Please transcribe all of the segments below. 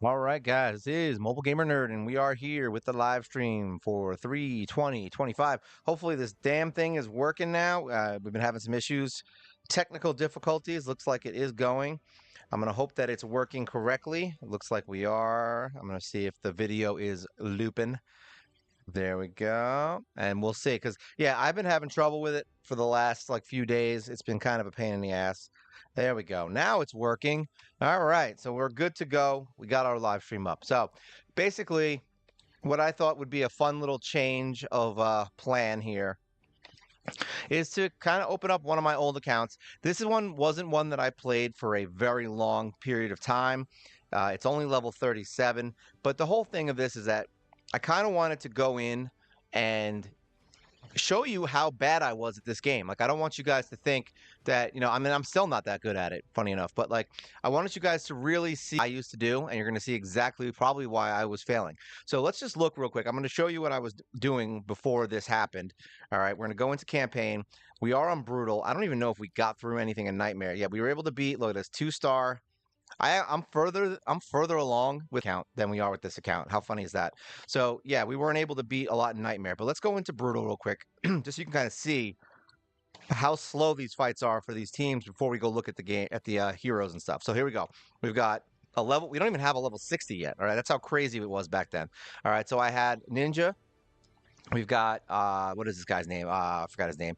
All right, guys, this is Mobile Gamer Nerd, and we are here with the live stream for 3/20/25. Hopefully, this damn thing is working now. We've been having some issues, technical difficulties. Looks like it is going. I'm going to hope that it's working correctly. It looks like we are. I'm going to see if the video is looping. There we go. And we'll see. Because, yeah, I've been having trouble with it for the last like few days. It's been kind of a pain in the ass. There we go. Now it's working. All right. So we're good to go. We got our live stream up. So basically, what I thought would be a fun little change of plan here is to kind of open up one of my old accounts. This is one wasn't one that I played for a very long period of time. It's only level 37, but the whole thing of this is that I kind of wanted to go in and show you how bad I was at this game. Like, I don't want you guys to think that, I mean, I'm still not that good at it, funny enough, but like, I wanted you guys to really see what I used to do, and you're going to see exactly probably why I was failing. So let's just look real quick. I'm going to show you what I was doing before this happened. All right, we're going to go into campaign. We are on brutal. I don't even know if we got through anything in nightmare. Yeah, we were able to beat, look at this, 2-star. I'm further along with account than we are with this account. How funny is that? So yeah, we weren't able to beat a lot in Nightmare, but let's go into Brutal real quick, just so you can kind of see how slow these fights are for these teams before we go look at the game at the heroes and stuff. So here we go. We've got a level. We don't even have a level 60 yet. All right, that's how crazy it was back then. All right, so I had Ninja. We've got what is this guy's name? I forgot his name.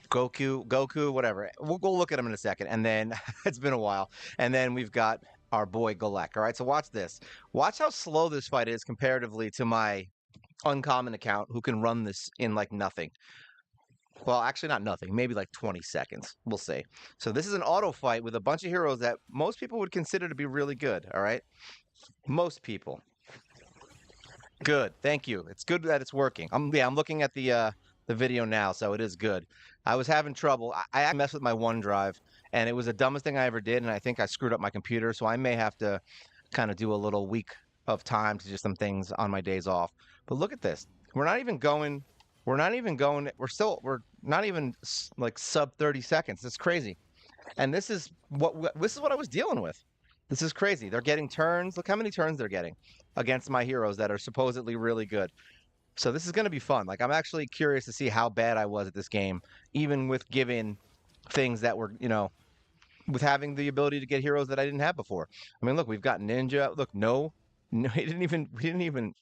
Goku, whatever. We'll go look at him in a second. And then it's been a while. And then we've got our boy Golek. All right, so watch this. Watch how slow this fight is comparatively to my uncommon account who can run this in like nothing. Well, actually, not nothing, maybe like 20 seconds. We'll see. So, this is an auto fight with a bunch of heroes that most people would consider to be really good. All right, most people. Good. Thank you. It's good that it's working. I'm looking at the video now, so it is good. I was having trouble. I messed with my OneDrive, and it was the dumbest thing I ever did, and I think I screwed up my computer, so I may have to kind of do a little week of time to do some things on my days off. But look at this. We're not even going. We're not even going. We're not even like sub 30 seconds. It's crazy. And this is what I was dealing with. This is crazy. They're getting turns. Look how many turns they're getting against my heroes that are supposedly really good. So this is going to be fun. Like, I'm actually curious to see how bad I was at this game, even with giving things that were, with having the ability to get heroes that I didn't have before. I mean, look, we've got Ninja. Look, no, he didn't even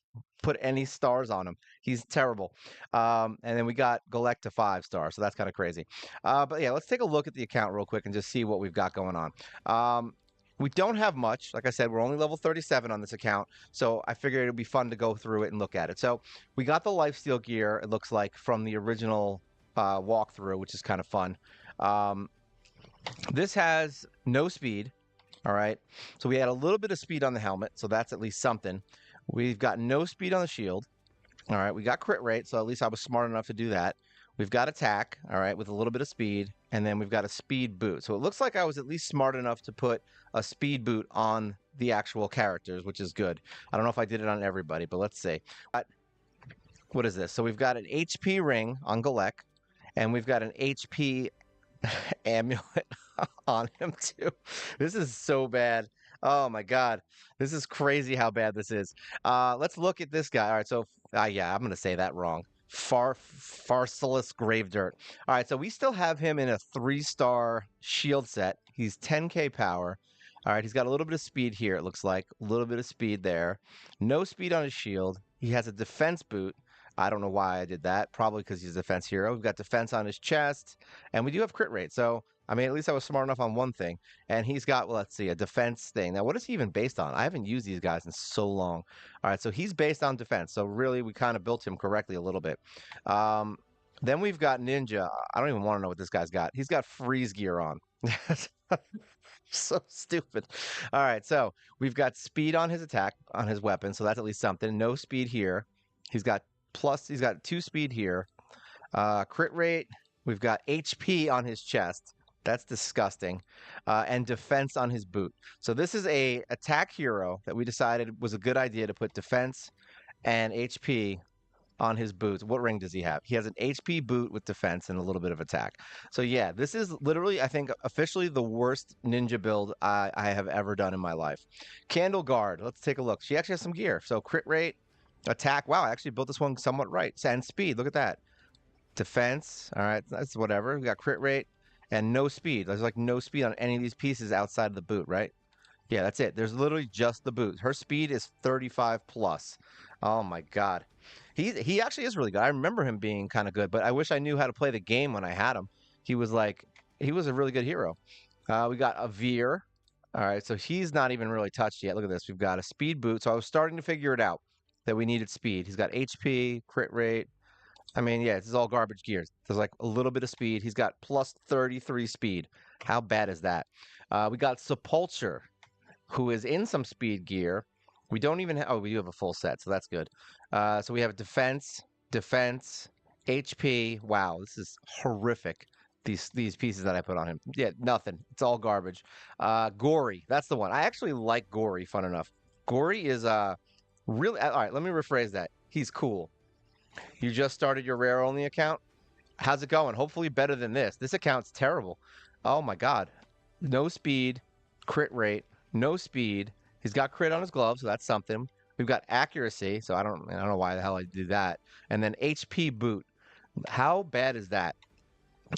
put any stars on him. He's terrible. And then we got Galek to 5 stars, so that's kind of crazy. But yeah, let's take a look at the account real quick and just see what we've got going on. We don't have much. Like I said, we're only level 37 on this account, so I figured it would be fun to go through it and look at it. So we got the lifesteal gear, it looks like, from the original walkthrough, which is kind of fun. Um, this has no speed. All right. So we had a little bit of speed on the helmet, so that's at least something. We've got no speed on the shield. All right. We got crit rate, so at least I was smart enough to do that. We've got attack, all right, with a little bit of speed, and then we've got a speed boot. So it looks like I was at least smart enough to put a speed boot on the actual characters, which is good. I don't know if I did it on everybody, but let's see. What is this? So we've got an HP ring on Galek, and we've got an HP amulet on him too. This is so bad. Oh my god. This is crazy how bad this is. Let's look at this guy. All right, so yeah, I'm gonna say that wrong. Farcilus Grave Dirt. All right, so we still have him in a 3-star shield set. He's 10k power. All right, he's got a little bit of speed here, it looks like. A little bit of speed there. No speed on his shield. He has a defense boot. I don't know why I did that. Probably because he's a defense hero. We've got defense on his chest, and we do have crit rate. So, I mean, at least I was smart enough on one thing. And he's got, well, let's see, a defense thing. Now, what is he even based on? I haven't used these guys in so long. All right, so he's based on defense. So, really, we kind of built him correctly a little bit. Then we've got Ninja. I don't even want to know what this guy's got. He's got freeze gear on. So stupid. All right, so we've got speed on his attack, on his weapon. So, that's at least something. No speed here. He's got 2 speed here. Crit rate. We've got HP on his chest. That's disgusting. And defense on his boot. So this is a attack hero that we decided was a good idea to put defense and HP on his boots. What ring does he have? He has an HP boot with defense and a little bit of attack. So yeah, this is literally, I think, officially the worst ninja build I have ever done in my life. Candle Guard. Let's take a look. She actually has some gear. So crit rate, attack. Wow, I actually built this one somewhat right. And speed. Look at that. Defense. All right, that's whatever. We got crit rate and no speed. There's like no speed on any of these pieces outside of the boot, right? Yeah, that's it. There's literally just the boot. Her speed is 35 plus. Oh my God. He actually is really good. I remember him being kind of good, but I wish I knew how to play the game when I had him. He was like he was a really good hero. We got a Veer. All right, so he's not even really touched yet. Look at this. We've got a speed boot. So I was starting to figure it out that we needed speed. He's got HP, crit rate. I mean, yeah, this is all garbage gears. There's like a little bit of speed. He's got plus 33 speed. How bad is that? We got Sepulcher, who is in some speed gear. We don't even have, oh, we do have a full set, so that's good. So we have defense, HP. Wow, this is horrific. These pieces that I put on him. Yeah, nothing. It's all garbage. Gory, that's the one. I actually like Gory, fun enough. Gory is really, all right, let me rephrase that. He's cool. You just started your rare only account? How's it going? Hopefully better than this. This account's terrible. Oh my God. No speed, crit rate, no speed. He's got crit on his gloves, so that's something. We've got accuracy, so I don't know why the hell I do that. And then HP boot. How bad is that?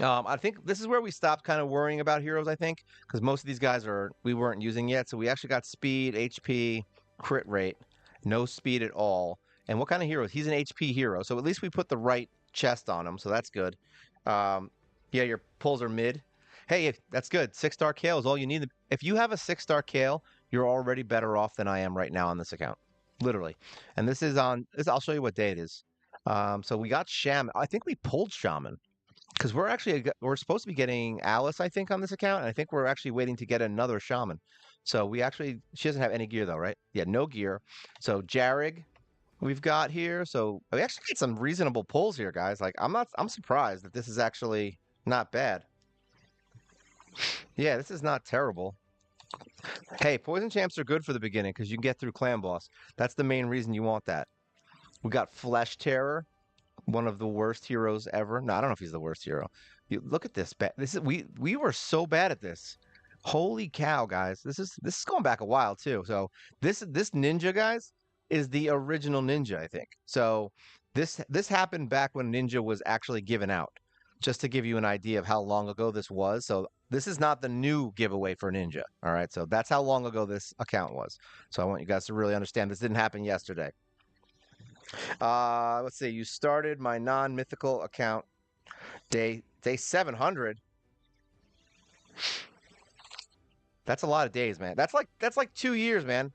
I think this is where we stopped kind of worrying about heroes, I think, because most of these guys we weren't using yet. So we actually got speed, HP, crit rate, no speed at all. And what kind of hero? He's an HP hero, so at least we put the right chest on him, so that's good. Yeah, your pulls are mid. Hey, that's good. 6-star Kale is all you need. If you have a 6-star Kale, you're already better off than I am right now on this account, literally. And this is on. I'll show you what day it is. So we got Shaman. I think we pulled Shaman because we're supposed to be getting Alice, I think, on this account, and I think we're actually waiting to get another Shaman. So she doesn't have any gear though, right? Yeah, no gear. So Jarrig, we've got here. So we actually get some reasonable pulls here, guys. Like I'm surprised that this is actually not bad. Yeah, this is not terrible. Hey, poison champs are good for the beginning because you can get through clan boss. That's the main reason you want that. We got Flesh Terror, one of the worst heroes ever. No, I don't know if he's the worst hero. Look at this. This is we were so bad at this. Holy cow, guys! This is going back a while too. So this ninja, guys, is the original ninja, I think. So this happened back when ninja was actually given out. Just to give you an idea of how long ago this was. So this is not the new giveaway for Ninja. All right. So that's how long ago this account was. So I want you guys to really understand this didn't happen yesterday. Let's see. You started my non-mythical account day 700. That's a lot of days, man. That's like 2 years, man.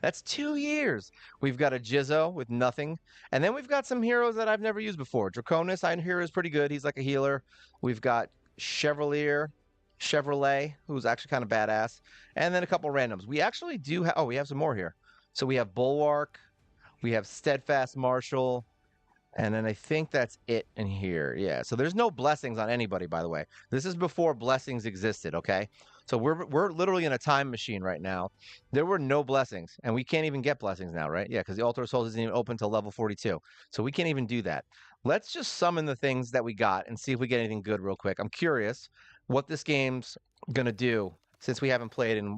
That's 2 years. We've got a Jizzo with nothing. And then we've got some heroes that I've never used before. Draconis, I hear, is pretty good. He's like a healer. We've got Chevrolet, who's actually kind of badass. And then a couple randoms. We actually do have... Oh, we have some more here. So we have Bulwark. We have Steadfast Marshal. And then I think that's it in here. Yeah, so there's no blessings on anybody, by the way. This is before blessings existed, okay? So we're literally in a time machine right now. There were no blessings, and we can't even get blessings now, right? Yeah, because the Altar of Souls isn't even open till level 42. So we can't even do that. Let's just summon the things that we got and see if we get anything good real quick. I'm curious what this game's going to do since we haven't played in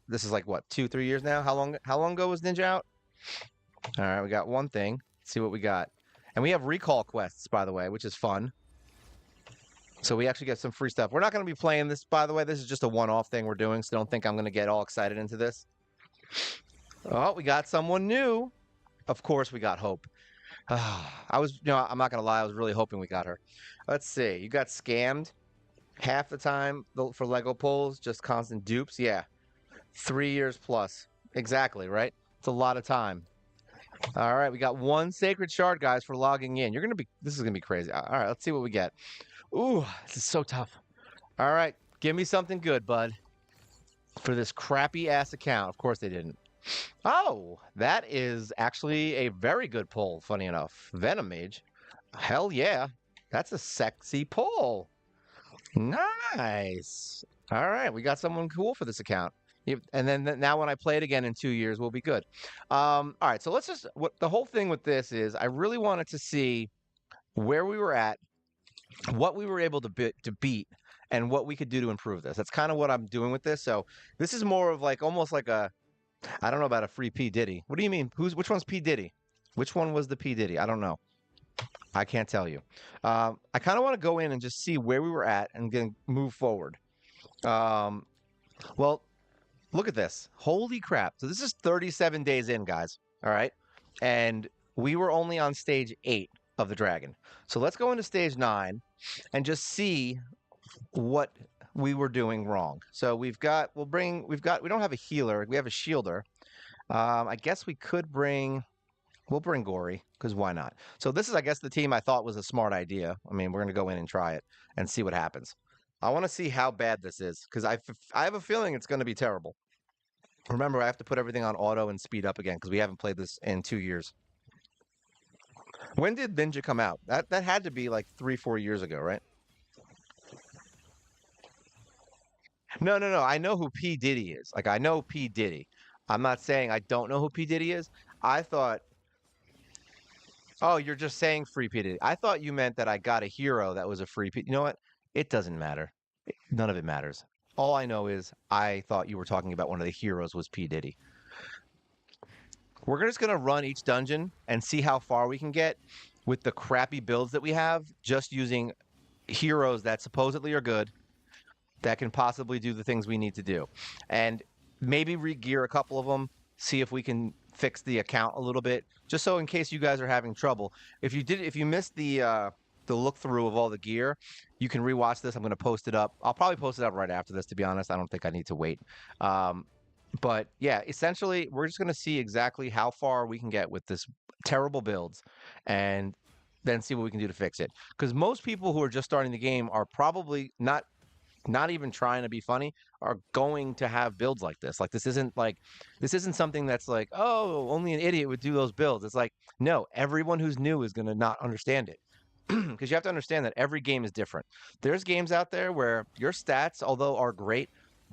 this is like 2-3 years now? How long ago was Ninja out? All right, we got one thing. Let's see what we got. And we have recall quests, by the way, which is fun. So we actually get some free stuff. We're not going to be playing this, by the way. This is just a one-off thing we're doing, so don't think I'm going to get all excited into this. Oh, we got someone new. Of course we got Hope. I'm not going to lie. I was really hoping we got her. Let's see. You got scammed half the time for Lego pulls, just constant dupes. Yeah. 3 years plus. Exactly, right? It's a lot of time. All right, we got one sacred shard, guys, for logging in. This is gonna be crazy. All right, let's see what we get. Ooh, this is so tough. All right, give me something good, bud. For this crappy ass account. Of course they didn't. Oh, that is actually a very good pull, funny enough. Venom Mage. Hell yeah. That's a sexy pull. Nice. All right, we got someone cool for this account. And then now when I play it again in 2 years, we'll be good. All right, so let's just what the whole thing with this is I really wanted to see where we were at, what we were able to beat, and what we could do to improve this. That's kind of what I'm doing with this. So this is more of like almost like a I don't know about a free P Diddy. What do you mean? Which one's P Diddy? Which one was the P Diddy? I don't know. I can't tell you. I kind of want to go in and just see where we were at and then move forward. Um, well, look at this. Holy crap. So this is 37 days in, guys. All right. And we were only on stage 8 of the dragon. So let's go into stage 9 and just see what we were doing wrong. So we don't have a healer. We have a shielder. I guess we'll bring Gory because why not? So this is, I guess, the team I thought was a smart idea. I mean, we're going to go in and try it and see what happens. I want to see how bad this is because I have a feeling it's going to be terrible. Remember, I have to put everything on auto and speed up again because we haven't played this in 2 years. When did Ninja come out? That had to be like 3-4 years ago, right? No, no, no. I know who P Diddy is. Like I know P Diddy. I'm not saying I don't know who P Diddy is. I thought, oh, you're just saying free P Diddy. I thought you meant that I got a hero that was a free P. You know what? It doesn't matter. None of it matters. All I know is I thought you were talking about one of the heroes was P Diddy. We're just gonna run each dungeon and see how far we can get with the crappy builds that we have, just using heroes that supposedly are good that can possibly do the things we need to do. And maybe re-gear a couple of them, see if we can fix the account a little bit, just so in case you guys are having trouble. If you missed the look through of all the gear, you can rewatch this. I'm going to post it up. I'll probably post it up right after this, to be honest. I don't think I need to wait. But yeah, essentially, we're just going to see exactly how far we can get with this terrible builds and then see what we can do to fix it. Because most people who are just starting the game are probably not even trying to be funny, are going to have builds like this. Like this isn't something that's like, oh, only an idiot would do those builds. It's like, no, everyone who's new is going to not understand it. Because you have to understand that every game is different. There's games out there where your stats, although are great,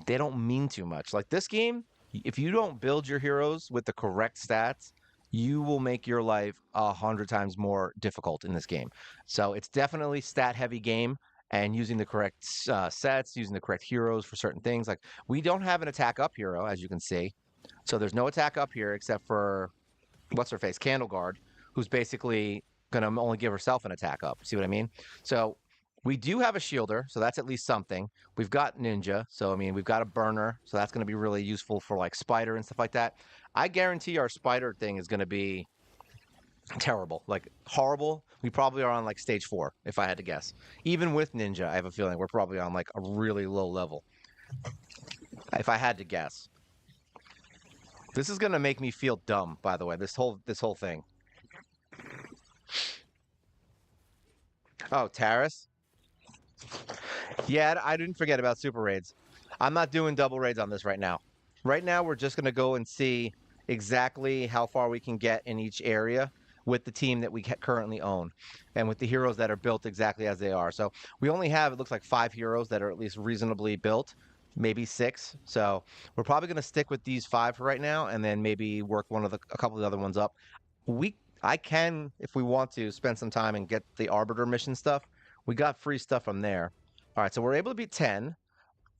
they don't mean too much. Like this game, if you don't build your heroes with the correct stats, you will make your life 100 times more difficult in this game. So it's definitely stat heavy game and using the correct sets, using the correct heroes for certain things. Like we don't have an attack up hero, as you can see. So there's no attack up here except for what's her face, Candle Guard, who's basically gonna only give herself an attack up. See what I mean? So we do have a shielder, so that's at least something. We've got ninja, so I mean we've got a burner, so that's gonna be really useful for like spider and stuff like that. I guarantee our spider thing is gonna be terrible, like horrible. We probably are on like stage 4, if I had to guess. Even with ninja, I have a feeling we're probably on like a really low level, if I had to guess. This is gonna make me feel dumb, by the way. This whole thing. Oh, Taris. Yeah, I didn't forget about super raids. I'm not doing double raids on this right now. Right now, we're just gonna go and see exactly how far we can get in each area with the team that we currently own and with the heroes that are built exactly as they are. So we only have, it looks like 5 heroes that are at least reasonably built, maybe 6. So we're probably going to stick with these 5 for right now and then maybe work a couple of the other ones up. I can, if we want to, spend some time and get the Arbiter mission stuff. We got free stuff from there. All right, so we're able to beat 10.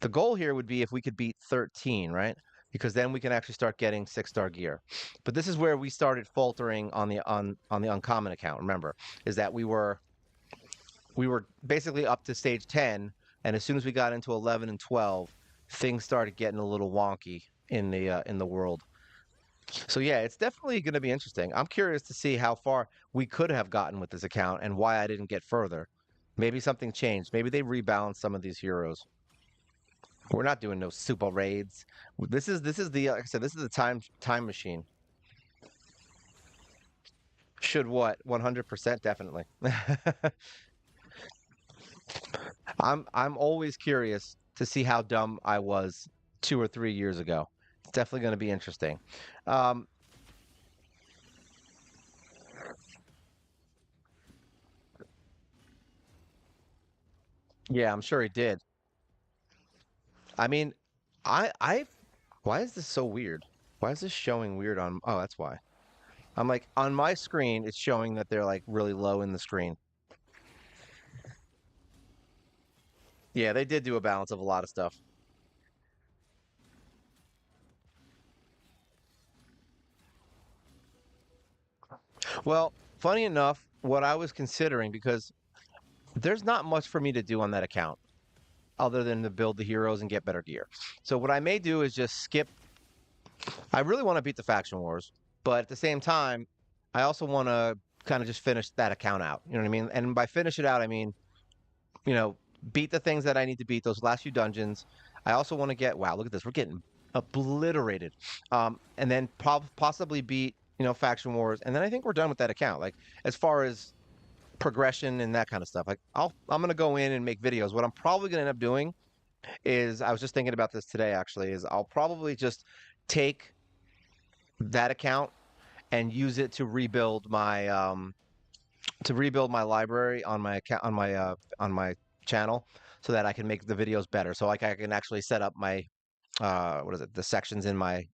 The goal here would be if we could beat 13, right? Because then we can actually start getting 6-star gear. But this is where we started faltering on the uncommon account. Remember, is that we were basically up to stage 10, and as soon as we got into 11 and 12, things started getting a little wonky in the world. So yeah, it's definitely going to be interesting. I'm curious to see how far we could have gotten with this account and why I didn't get further. Maybe something changed. Maybe they rebalanced some of these heroes. We're not doing no super raids. This is the like I said, this is the time machine. Should what? 100% definitely. I'm always curious to see how dumb I was 2 or 3 years ago. It's definitely going to be interesting. Um, yeah, I'm sure he did. I mean, I've Why is this so weird? Why is this showing weird on? Oh, that's why. I'm like on my screen, it's showing that they're like really low in the screen. Yeah, they did do a balance of a lot of stuff. Well, funny enough, what I was considering because there's not much for me to do on that account other than to build the heroes and get better gear. So what I may do is just skip. I really want to beat the faction wars, but at the same time, I also want to kind of just finish that account out. You know what I mean? And by finish it out, I mean, you know, beat the things that I need to beat, those last few dungeons. I also want to get, wow, look at this. We're getting obliterated. And then possibly beat, faction wars. And then I think we're done with that account. Like, as far as progression and that kind of stuff, like, I'm going to go in and make videos. What I'm probably going to end up doing is, I was just thinking about this today, actually, is I'll probably just take that account and use it to rebuild my library on my account on my channel so that I can make the videos better. So like I can actually set up my what is it, the sections in like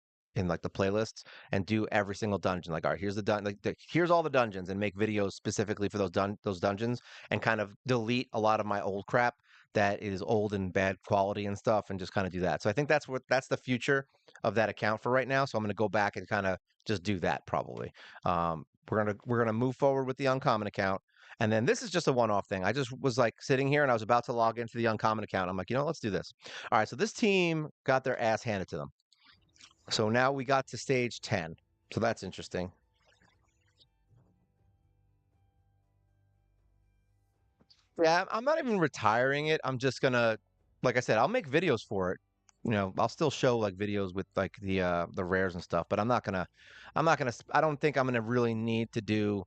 the playlists and do every single dungeon. Like, all right, here's the here's all the dungeons and make videos specifically for those dungeons and kind of delete a lot of my old crap that is old and bad quality and stuff and just kind of do that. So I think that's the future of that account for right now. So I'm going to go back and kind of just do that probably. We're gonna move forward with the uncommon account. And then this is just a one-off thing. I just was like sitting here and I was about to log into the uncommon account. I'm like, let's do this. All right, so this team got their ass handed to them. So now we got to stage 10. So that's interesting. Yeah, I'm not even retiring it. I'm just gonna, like I said, I'll make videos for it. I'll still show like videos with like the rares and stuff, but I don't think I'm gonna really need to do,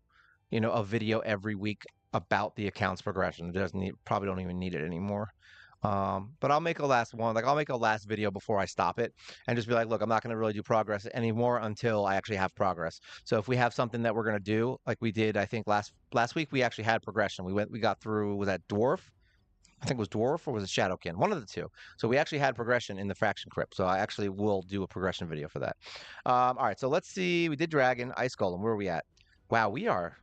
a video every week about the account's progression. It doesn't need, probably don't even need it anymore. But I'll make a last one. Like I'll make a last video before I stop it and just be like, look, I'm not going to really do progress anymore until I actually have progress. So if we have something that we're going to do, like we did, I think last week we actually had progression. We got through, was that dwarf? I think it was dwarf or was it shadowkin? One of the two. So we actually had progression in the faction crypt. So I actually will do a progression video for that. All right. So let's see. We did dragon, ice golem. Where are we at? Wow, we are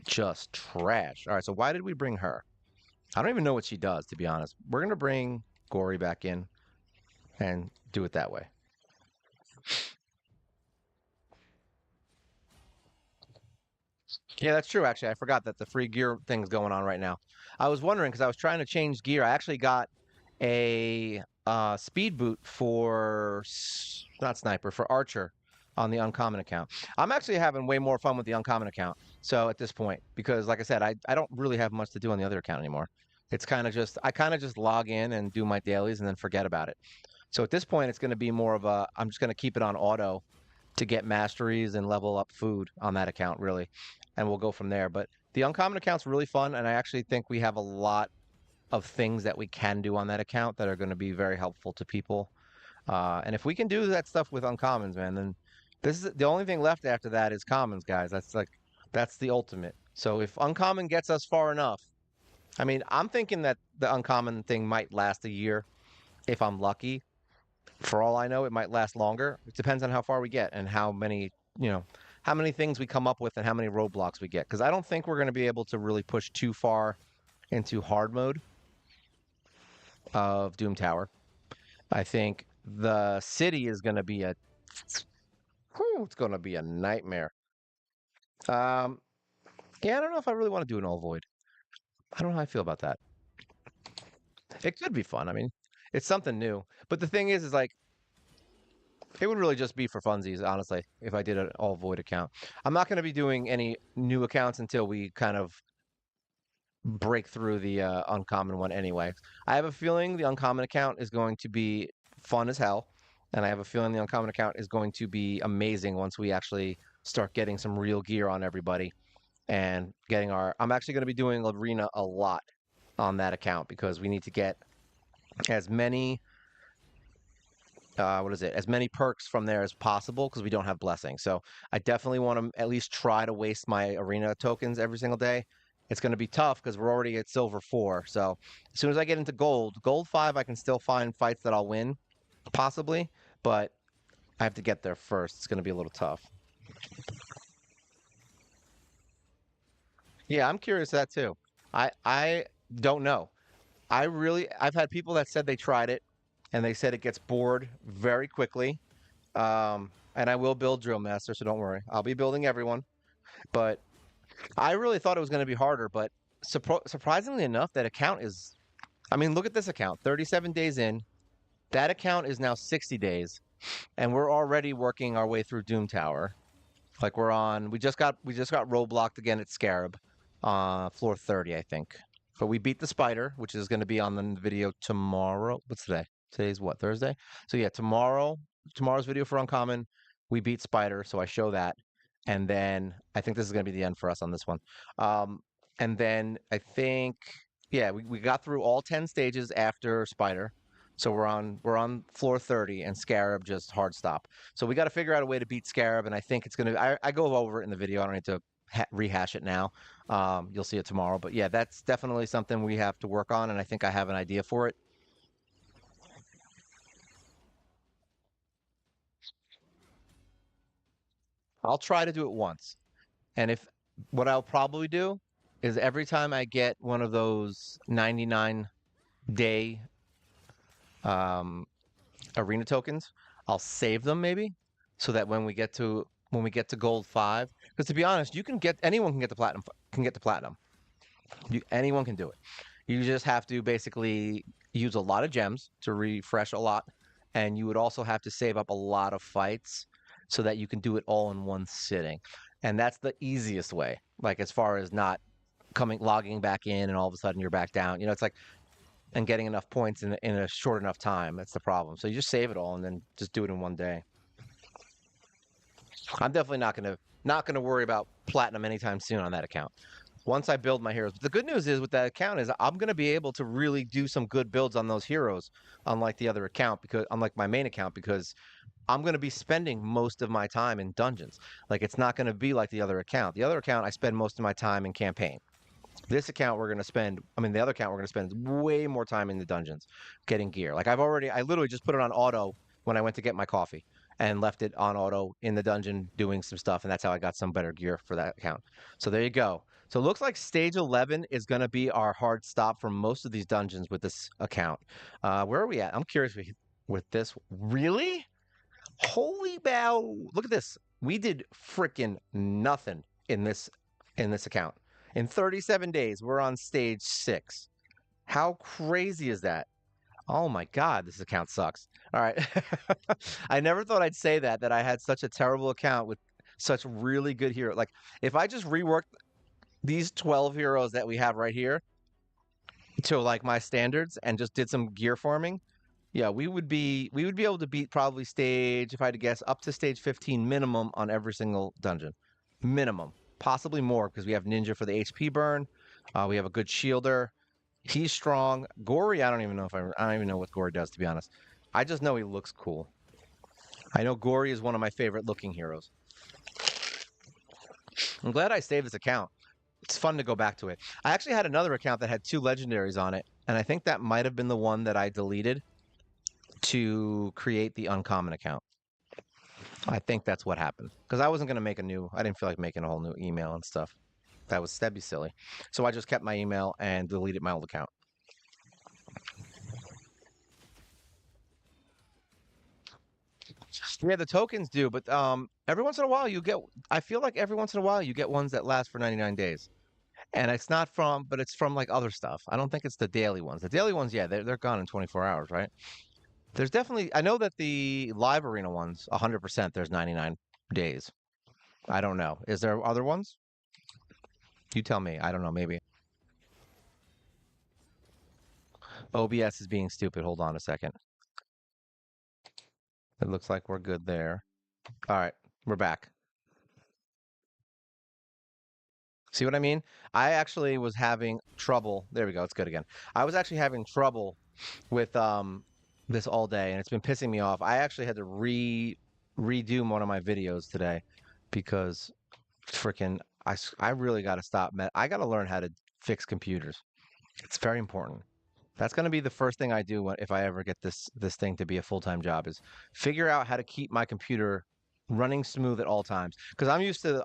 just trash. All right. So why did we bring her? I don't even know what she does, to be honest. We're gonna bring Gory back in and do it that way. Yeah, that's true. Actually, I forgot that the free gear thing's going on right now. I was wondering because I was trying to change gear. I actually got a speed boot for not sniper for archer on the uncommon account. I'm actually having way more fun with the uncommon account. So at this point, because like I said, I don't really have much to do on the other account anymore. It's kind of just I kind of just log in and do my dailies and then forget about it. So at this point, it's going to be more of a I'm just going to keep it on auto to get masteries and level up food on that account, really. And we'll go from there. But the uncommon account's really fun. And I actually think we have a lot of things that we can do on that account that are going to be very helpful to people. And if we can do that stuff with uncommons, man, then this is the only thing left after that is commons, guys. That's the ultimate. So if uncommon gets us far enough, I mean, I'm thinking that the uncommon thing might last a year if I'm lucky. For all I know, it might last longer. It depends on how far we get and you know, how many things we come up with and how many roadblocks we get. Because I don't think we're going to be able to really push too far into hard mode of Doom Tower. I think the city is going to be it's going to be a nightmare. Um, yeah, I don't know if I really want to do an all void. I don't know how I feel about that. It could be fun. I mean, it's something new. But the thing is like it would really just be for funsies, honestly, if I did an all void account. I'm not going to be doing any new accounts until we kind of break through the uncommon one anyway. I have a feeling the uncommon account is going to be fun as hell. And I have a feeling the uncommon account is going to be amazing once we actually start getting some real gear on everybody and getting I'm actually going to be doing arena a lot on that account because we need to get as many what is it, as many perks from there as possible because we don't have blessing. So I definitely want to at least try to waste my arena tokens every single day. It's going to be tough because we're already at silver 4. So as soon as I get into gold 5, I can still find fights that I'll win, possibly. But I have to get there first. It's going to be a little tough. Yeah, I'm curious that too. I don't know. I've had people that said they tried it and they said it gets bored very quickly. And I will build Drill Master, so don't worry. I'll be building everyone. But I really thought it was going to be harder, but surprisingly enough, that account is, I mean, look at this account, 37 days in. That account is now 60 days, and we're already working our way through Doom Tower. Like we just got roadblocked again at Scarab, floor 30, I think. But we beat the spider, which is going to be on the video tomorrow. What's today? Today's what, Thursday? So yeah, tomorrow's video for Uncommon, we beat Spider, so I show that. And then I think this is going to be the end for us on this one. Um, and then I think, yeah, we got through all 10 stages after Spider. So we're on floor 30 and Scarab just hard stop. So we got to figure out a way to beat Scarab, and I think it's gonna. I go over it in the video. I don't need to rehash it now. You'll see it tomorrow. But yeah, that's definitely something we have to work on, and I think I have an idea for it. I'll try to do it once, and if what I'll probably do is every time I get one of those 99-day um, arena tokens, I'll save them maybe, so that when we get to gold 5, because to be honest, anyone can get the platinum. Anyone can do it. You just have to basically use a lot of gems to refresh a lot, and you would also have to save up a lot of fights so that you can do it all in one sitting. And that's the easiest way. Like as far as not logging back in and all of a sudden you're back down. It's like and getting enough points in a short enough time. That's the problem. So you just save it all and then just do it in one day. I'm definitely not gonna worry about platinum anytime soon on that account. Once I build my heroes. But the good news is with that account is I'm gonna be able to really do some good builds on those heroes, unlike the other account because unlike my main account because I'm gonna be spending most of my time in dungeons. Like it's not gonna be like the other account. The other account I spend most of my time in campaign. This account we're gonna spend, I mean the other account we're gonna spend way more time in the dungeons, getting gear. Like I literally just put it on auto when I went to get my coffee and left it on auto in the dungeon doing some stuff, and that's how I got some better gear for that account. So there you go. So it looks like stage 11 is gonna be our hard stop for most of these dungeons with this account. Where are we at? I'm curious with this. Really? Holy bow. Look at this. We did freaking nothing in this account. In 37 days, we're on stage 6. How crazy is that? Oh my God, this account sucks. All right. I never thought I'd say that I had such a terrible account with such really good hero. Like if I just reworked these 12 heroes that we have right here to like my standards and just did some gear farming, yeah, we would be able to beat probably stage, if I had to guess, up to stage 15 minimum on every single dungeon. Minimum. Possibly more because we have Ninja for the HP burn. We have a good shielder. He's strong. Gory, I don't even know what Gory does to be honest. I just know he looks cool. I know Gory is one of my favorite looking heroes. I'm glad I saved this account. It's fun to go back to it. I actually had another account that had 2 legendaries on it, and I think that might have been the one that I deleted to create the uncommon account. I think that's what happened because I wasn't going to make a new. I didn't feel like making a whole new email and stuff. That'd be silly. So I just kept my email and deleted my old account. Yeah, the tokens do, but every once in a while you get. I feel like every once in a while you get ones that last for 99 days, and but it's from like other stuff. I don't think it's the daily ones. The daily ones, yeah, they're gone in 24 hours, right? There's definitely. I know that the live arena ones, 100%. There's 99 days. I don't know. Is there other ones? You tell me. I don't know. Maybe OBS is being stupid. Hold on a second. It looks like we're good there. All right, we're back. See what I mean? I actually was having trouble. There we go. It's good again. I was actually having trouble with this all day, and it's been pissing me off. I actually had to redo one of my videos today because freaking I really got to stop. I got to learn how to fix computers. It's very important. That's going to be the first thing I do if I ever get this thing to be a full-time job is figure out how to keep my computer running smooth at all times. Because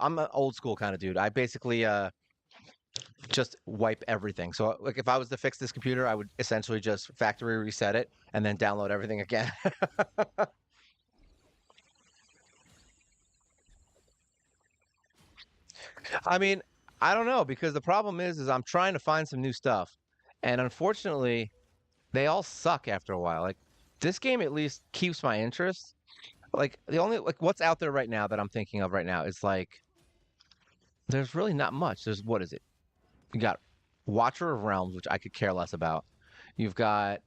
I'm an old school kind of dude. I basically just wipe everything. So like if I was to fix this computer, I would essentially just factory reset it and then download everything again. I mean, I don't know because the problem is I'm trying to find some new stuff. And unfortunately, they all suck after a while. Like this game at least keeps my interest. Like the only like what's out there right now that I'm thinking of right now is like there's really not much. There's what is it? You got Watcher of Realms, which I could care less about. You've got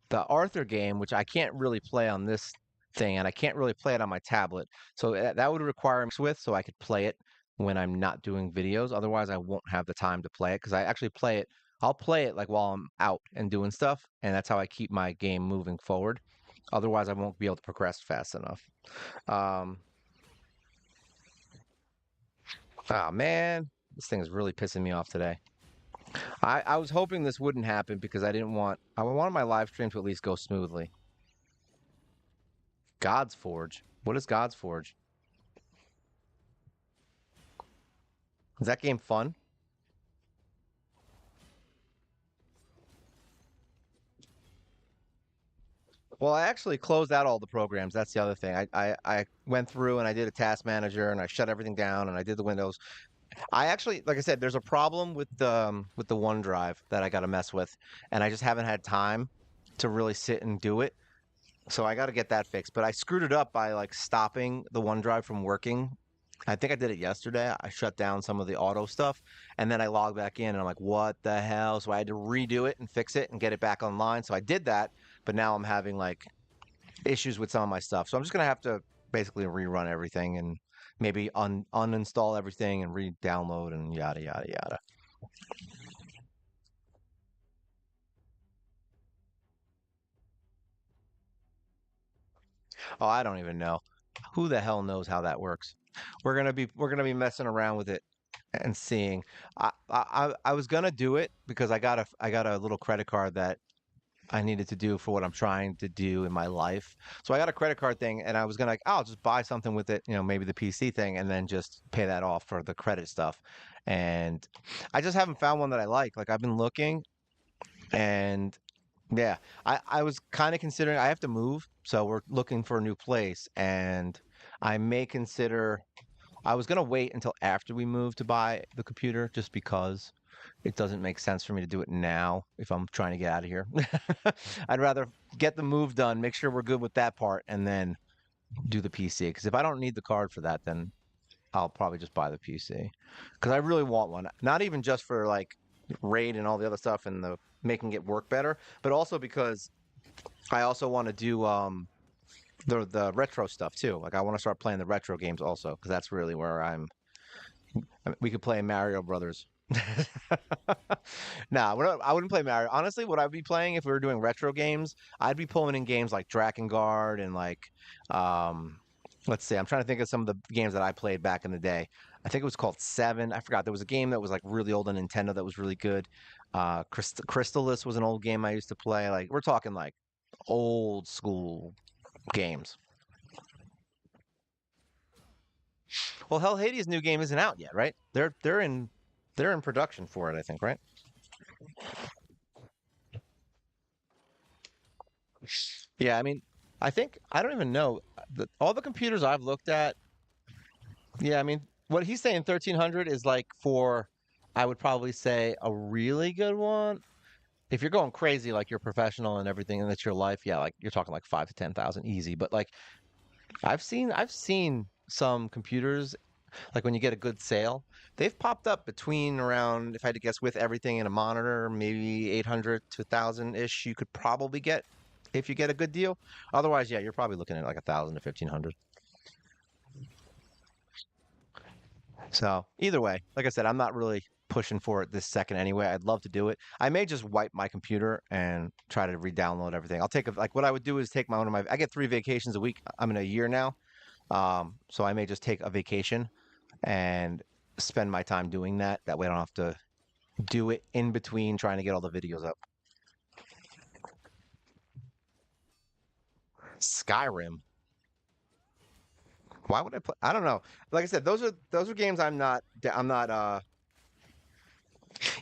the Arthur game, which I can't really play on this thing, and I can't really play it on my tablet. So that would require me with so I could play it when I'm not doing videos. Otherwise, I won't have the time to play it because I actually play it. I'll play it like while I'm out and doing stuff, and that's how I keep my game moving forward. Otherwise, I won't be able to progress fast enough. Um, oh man, this thing is really pissing me off today. I was hoping this wouldn't happen because I wanted my live stream to at least go smoothly. God's Forge. What is God's Forge? Is that game fun? Well, I actually closed out all the programs. That's the other thing. I went through and I did a task manager and I shut everything down and I did the Windows. I actually, like I said, there's a problem with the OneDrive that I got to mess with, and I just haven't had time to really sit and do it. So I got to get that fixed. But I screwed it up by like stopping the OneDrive from working. I think I did it yesterday. I shut down some of the auto stuff and then I logged back in and I'm like, what the hell? So I had to redo it and fix it and get it back online. So I did that, but now I'm having like issues with some of my stuff. So I'm just gonna have to basically rerun everything and maybe uninstall everything and re-download and yada yada yada. Oh, I don't even know. Who the hell knows how that works? We're gonna be messing around with it and seeing. I was gonna do it because I got a little credit card that I needed to do for what I'm trying to do in my life. So I got a credit card thing and I was gonna like, oh, I'll just buy something with it, maybe the PC thing, and then just pay that off for the credit stuff. And I just haven't found one that I like. Like I've been looking and yeah, I was kind of considering I have to move, so we're looking for a new place and I may consider I was gonna wait until after we move to buy the computer just because it doesn't make sense for me to do it now if I'm trying to get out of here. I'd rather get the move done, make sure we're good with that part, and then do the PC. Because if I don't need the card for that, then I'll probably just buy the PC. Because I really want one. Not even just for like RAID and all the other stuff and the making it work better, but also because I also want to do the retro stuff too. Like I want to start playing the retro games also because that's really where we could play Mario Brothers. Nah, I wouldn't play Mario. Honestly, what I'd be playing if we were doing retro games, I'd be pulling in games like Drakengard and like, um, let's see, I'm trying to think of some of the games that I played back in the day. I think it was called Seven. I forgot. There was a game that was like really old on Nintendo that was really good. Crystalis was an old game I used to play. Like we're talking like old school games. Well, Hell Hades' new game isn't out yet, right? They're in production for it, I think, right? Yeah, I mean, I think I don't even know all the computers I've looked at. Yeah, I mean, what he's saying 1300 is like for I would probably say a really good one. If you're going crazy like you're professional and everything and that's your life, yeah, like you're talking like 5 to 10,000 easy. But like I've seen some computers like when you get a good sale, they've popped up between around, if I had to guess, with everything in a monitor, maybe 800 to 1,000 ish. You could probably get if you get a good deal. Otherwise, yeah, you're probably looking at like 1,000 to 1,500. So either way, like I said, I'm not really pushing for it this second anyway. I'd love to do it. I may just wipe my computer and try to re-download everything. I'll take like what I would do is take my one of my. I get 3 vacations a week. I'm in a year now, so I may just take a vacation and spend my time doing that. That way I don't have to do it in between trying to get all the videos up. Skyrim. Why would I play? I don't know. Like I said, those are games I'm not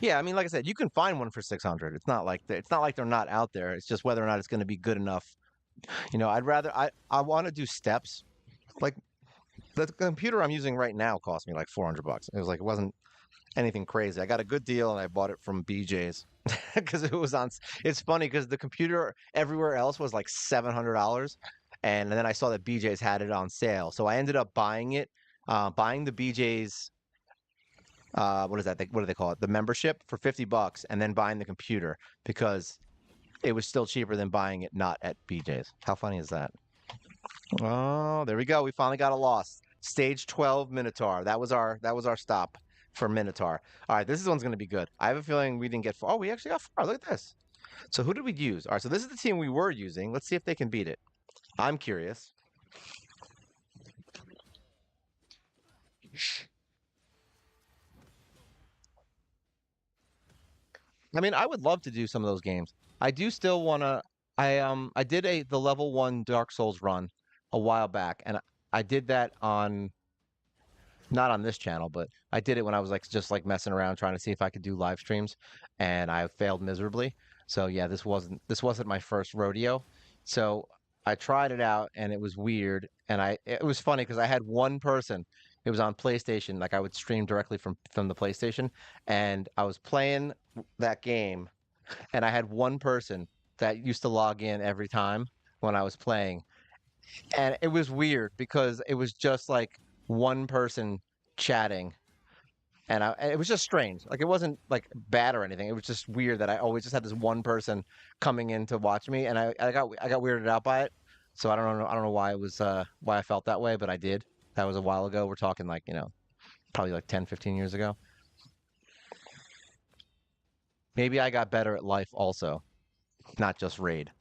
yeah, I mean like I said, you can find one for 600. It's not like they're not out there. It's just whether or not it's going to be good enough. I want to do steps. Like the computer I'm using right now cost me like 400 bucks. It was like it wasn't anything crazy. I got a good deal and I bought it from BJ's because it was on. It's funny because the computer everywhere else was like $700, and then I saw that BJ's had it on sale, so I ended up buying it, buying the BJ's. What is that? What do they call it? The membership for 50 bucks, and then buying the computer because it was still cheaper than buying it not at BJ's. How funny is that? Oh, there we go. We finally got a loss. Stage 12 Minotaur. That was our stop for Minotaur. All right, this one's going to be good. I have a feeling we didn't get far. Oh, we actually got far. Look at this. So who did we use? All right, so this is the team we were using. Let's see if they can beat it. I'm curious. I mean, I would love to do some of those games. I do still want to. I did the level 1 Dark Souls run a while back, and I did that on not on this channel, but I did it when I was like just like messing around trying to see if I could do live streams, and I failed miserably. So yeah, this wasn't my first rodeo. So I tried it out and it was weird, and it was funny because I had one person. It was on PlayStation, like I would stream directly from the PlayStation, and I was playing that game, and I had one person that used to log in every time when I was playing, and it was weird because it was just like one person chatting, and it was just strange. Like it wasn't like bad or anything. It was just weird that I always just had this one person coming in to watch me, and I got weirded out by it. So I don't know why it was why I felt that way, but I did. That was a while ago. We're talking like, probably like 10, 15 years ago. Maybe I got better at life also, not just raid.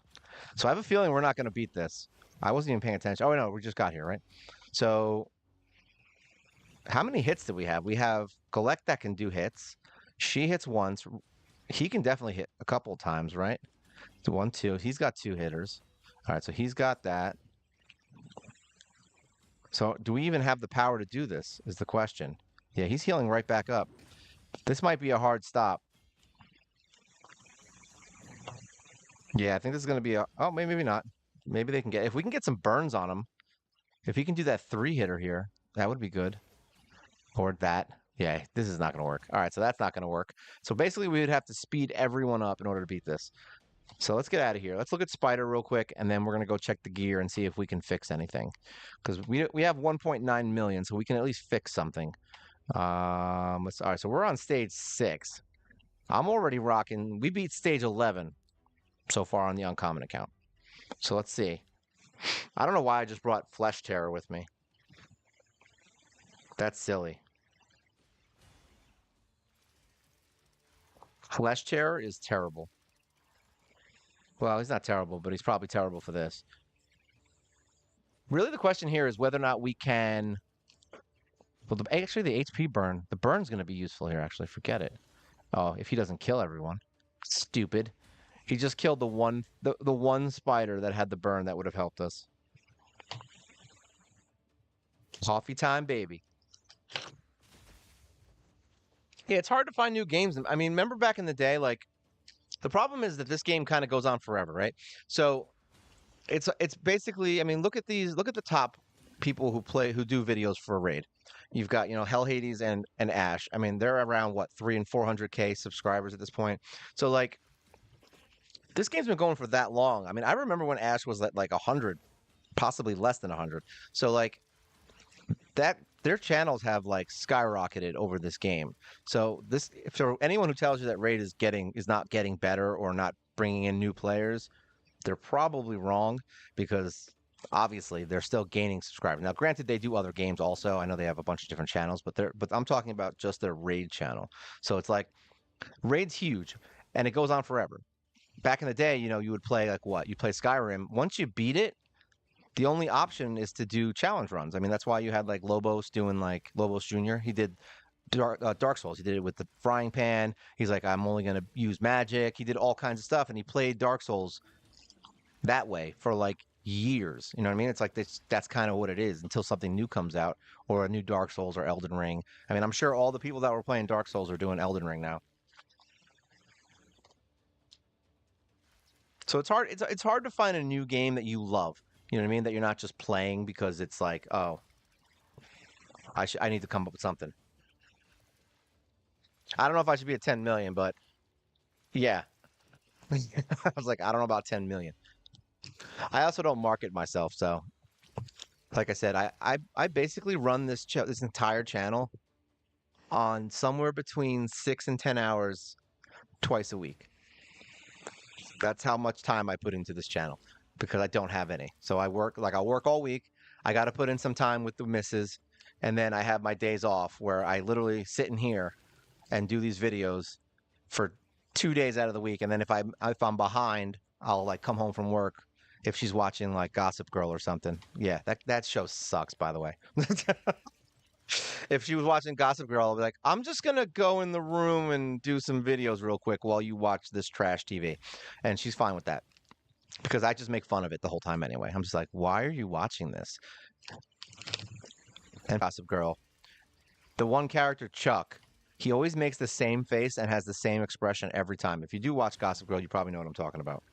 So I have a feeling we're not going to beat this. I wasn't even paying attention. Oh no, we just got here, right? So how many hits do we have? We have Galek that can do hits. She hits once. He can definitely hit a couple of times, right? One, two. He's got two hitters. All right, so he's got that. So do we even have the power to do this is the question. Yeah, he's healing right back up. This might be a hard stop. Yeah, I think this is going to be a... Oh, maybe not. Maybe they can get... If we can get some burns on him, if he can do that 3-hitter here, that would be good. Or that. Yeah, this is not going to work. All right, so that's not going to work. So basically, we would have to speed everyone up in order to beat this. So let's get out of here. Let's look at Spider real quick, and then we're going to go check the gear and see if we can fix anything. Because we have 1.9 million, so we can at least fix something. All right, so we're on stage 6. I'm already rocking. We beat stage 11 so far on the uncommon account. So let's see. I don't know why I just brought Flesh Terror with me. That's silly. Flesh Terror is terrible. Well, he's not terrible, but he's probably terrible for this. Really, the question here is whether or not we can... Well, actually, the HP burn. The burn's going to be useful here, actually. Forget it. Oh, if he doesn't kill everyone. Stupid. He just killed the one spider that had the burn that would have helped us. Coffee time, baby. Yeah, it's hard to find new games. I mean, remember back in the day, like, the problem is that this game kind of goes on forever, right? So it's basically, I mean, look at the top people who do videos for a raid. You've got, Hell Hades and Ash. I mean, they're around what, 3 and 400K subscribers at this point. So like this game's been going for that long. I mean, I remember when Ash was at like 100, possibly less than 100. So like that their channels have like skyrocketed over this game. So for anyone who tells you that Raid is not getting better or not bringing in new players, they're probably wrong because obviously they're still gaining subscribers. Now, granted, they do other games also. I know they have a bunch of different channels, but I'm talking about just their Raid channel. So it's like Raid's huge and it goes on forever. Back in the day, you would play like what? You play Skyrim. Once you beat it, the only option is to do challenge runs. I mean, that's why you had like Lobos doing like Lobos Jr. He did Dark Souls. He did it with the frying pan. He's like, I'm only going to use magic. He did all kinds of stuff, and he played Dark Souls that way for like years. You know what I mean? It's like that's kind of what it is until something new comes out or a new Dark Souls or Elden Ring. I mean, I'm sure all the people that were playing Dark Souls are doing Elden Ring now. So it's hard to find a new game that you love. You know what I mean? That you're not just playing because it's like, oh, I need to come up with something. I don't know if I should be at 10 million, but yeah. I was like, I don't know about 10 million. I also don't market myself, so like I said, I basically run this entire channel on somewhere between 6 and 10 hours twice a week. That's how much time I put into this channel because I don't have any. So I'll work all week. I got to put in some time with the misses, and then I have my days off where I literally sit in here and do these videos for 2 days out of the week. And then if I'm behind, I'll like come home from work if she's watching like Gossip Girl or something. Yeah, that show sucks, by the way. If she was watching Gossip Girl, I'll be like, I'm just gonna go in the room and do some videos real quick while you watch this trash TV. And she's fine with that because I just make fun of it the whole time anyway. I'm just like, why are you watching this? And Gossip Girl, the one character, Chuck, he always makes the same face and has the same expression every time. If you do watch Gossip Girl, you probably know what I'm talking about.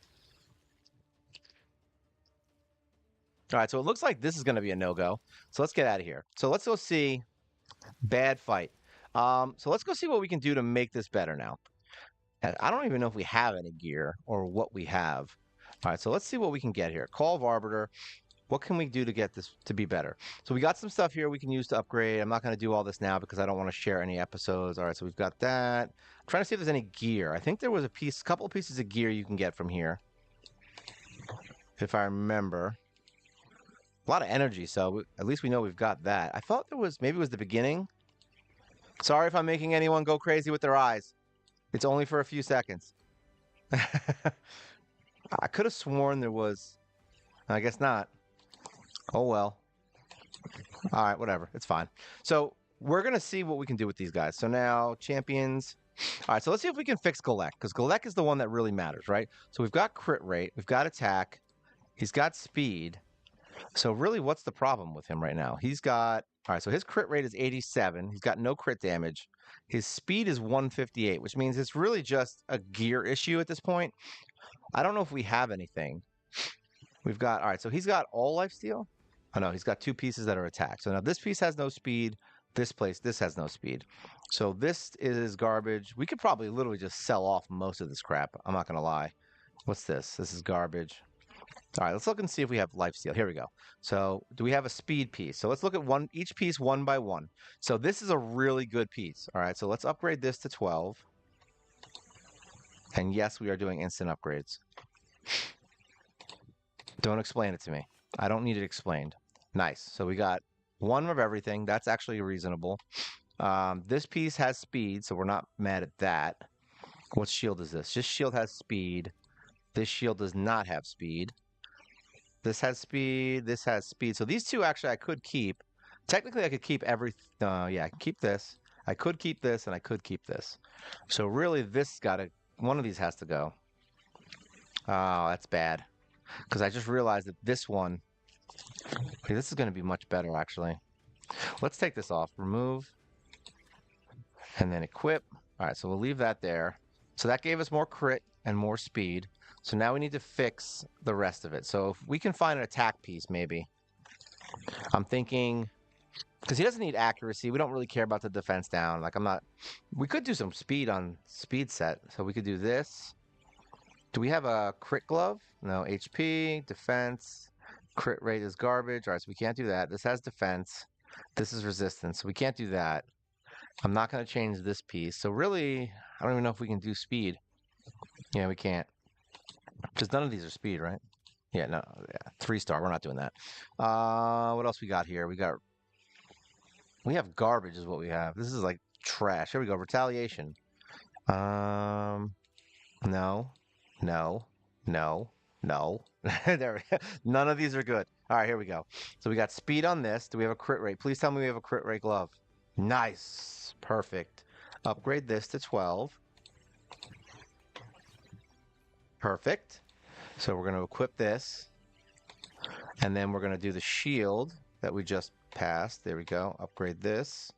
All right, so it looks like this is going to be a no-go. So let's get out of here. So let's go see bad fight. So let's go see what we can do to make this better now. And I don't even know if we have any gear or what we have. All right, so let's see what we can get here. Call of Arbiter. What can we do to get this to be better? So we got some stuff here we can use to upgrade. I'm not going to do all this now because I don't want to share any episodes. All right, so we've got that. I'm trying to see if there's any gear. I think there was a couple of pieces of gear you can get from here, if I remember. A lot of energy, so at least we know we've got that. I thought maybe it was the beginning. Sorry if I'm making anyone go crazy with their eyes. It's only for a few seconds. I could have sworn there was. I guess not. Oh well. All right, whatever. It's fine. So we're going to see what we can do with these guys. So now, champions. All right, so let's see if we can fix Galek, because Galek is the one that really matters, right? So we've got crit rate. We've got attack. He's got speed. So really, what's the problem with him right now? All right, so his crit rate is 87. He's got no crit damage. His speed is 158, which means it's really just a gear issue at this point. I don't know if we have anything. All right, so he's got all life steal. Oh no, he's got two pieces that are attack. So now this piece has no speed. This has no speed. So this is garbage. We could probably literally just sell off most of this crap. I'm not going to lie. What's this? This is garbage. All right, let's look and see if we have lifesteal. Here we go. So do we have a speed piece? So let's look at each piece one by one. So this is a really good piece. All right, so let's upgrade this to 12. And yes, we are doing instant upgrades. Don't explain it to me. I don't need it explained. Nice. So we got one of everything. That's actually reasonable. This piece has speed, so we're not mad at that. What shield is this? This shield has speed. This shield does not have speed. This has speed. This has speed. So these two actually I could keep. Technically, I could keep yeah, I can keep this. I could keep this, and I could keep this. So really, one of these has to go. Oh, that's bad. Because I just realized that this one, okay, this is going to be much better, actually. Let's take this off. Remove. And then equip. All right, so we'll leave that there. So that gave us more crit and more speed. So now we need to fix the rest of it. So if we can find an attack piece, maybe. I'm thinking, because he doesn't need accuracy. We don't really care about the defense down. Like we could do some speed on speed set. So we could do this. Do we have a crit glove? No, HP, defense, crit rate is garbage. All right, so we can't do that. This has defense. This is resistance. So we can't do that. I'm not going to change this piece. So really, I don't even know if we can do speed. Yeah, we can't. Because none of these are speed, right? Yeah, no. Yeah, 3-star. We're not doing that. What else we got here? We have garbage is what we have. This is like trash. Here we go. Retaliation. No. No. No. No. There we go. None of these are good. All right, here we go. So we got speed on this. Do we have a crit rate? Please tell me we have a crit rate glove. Nice. Perfect. Upgrade this to 12. Perfect. So we're going to equip this. And then we're going to do the shield that we just passed. There we go. Upgrade this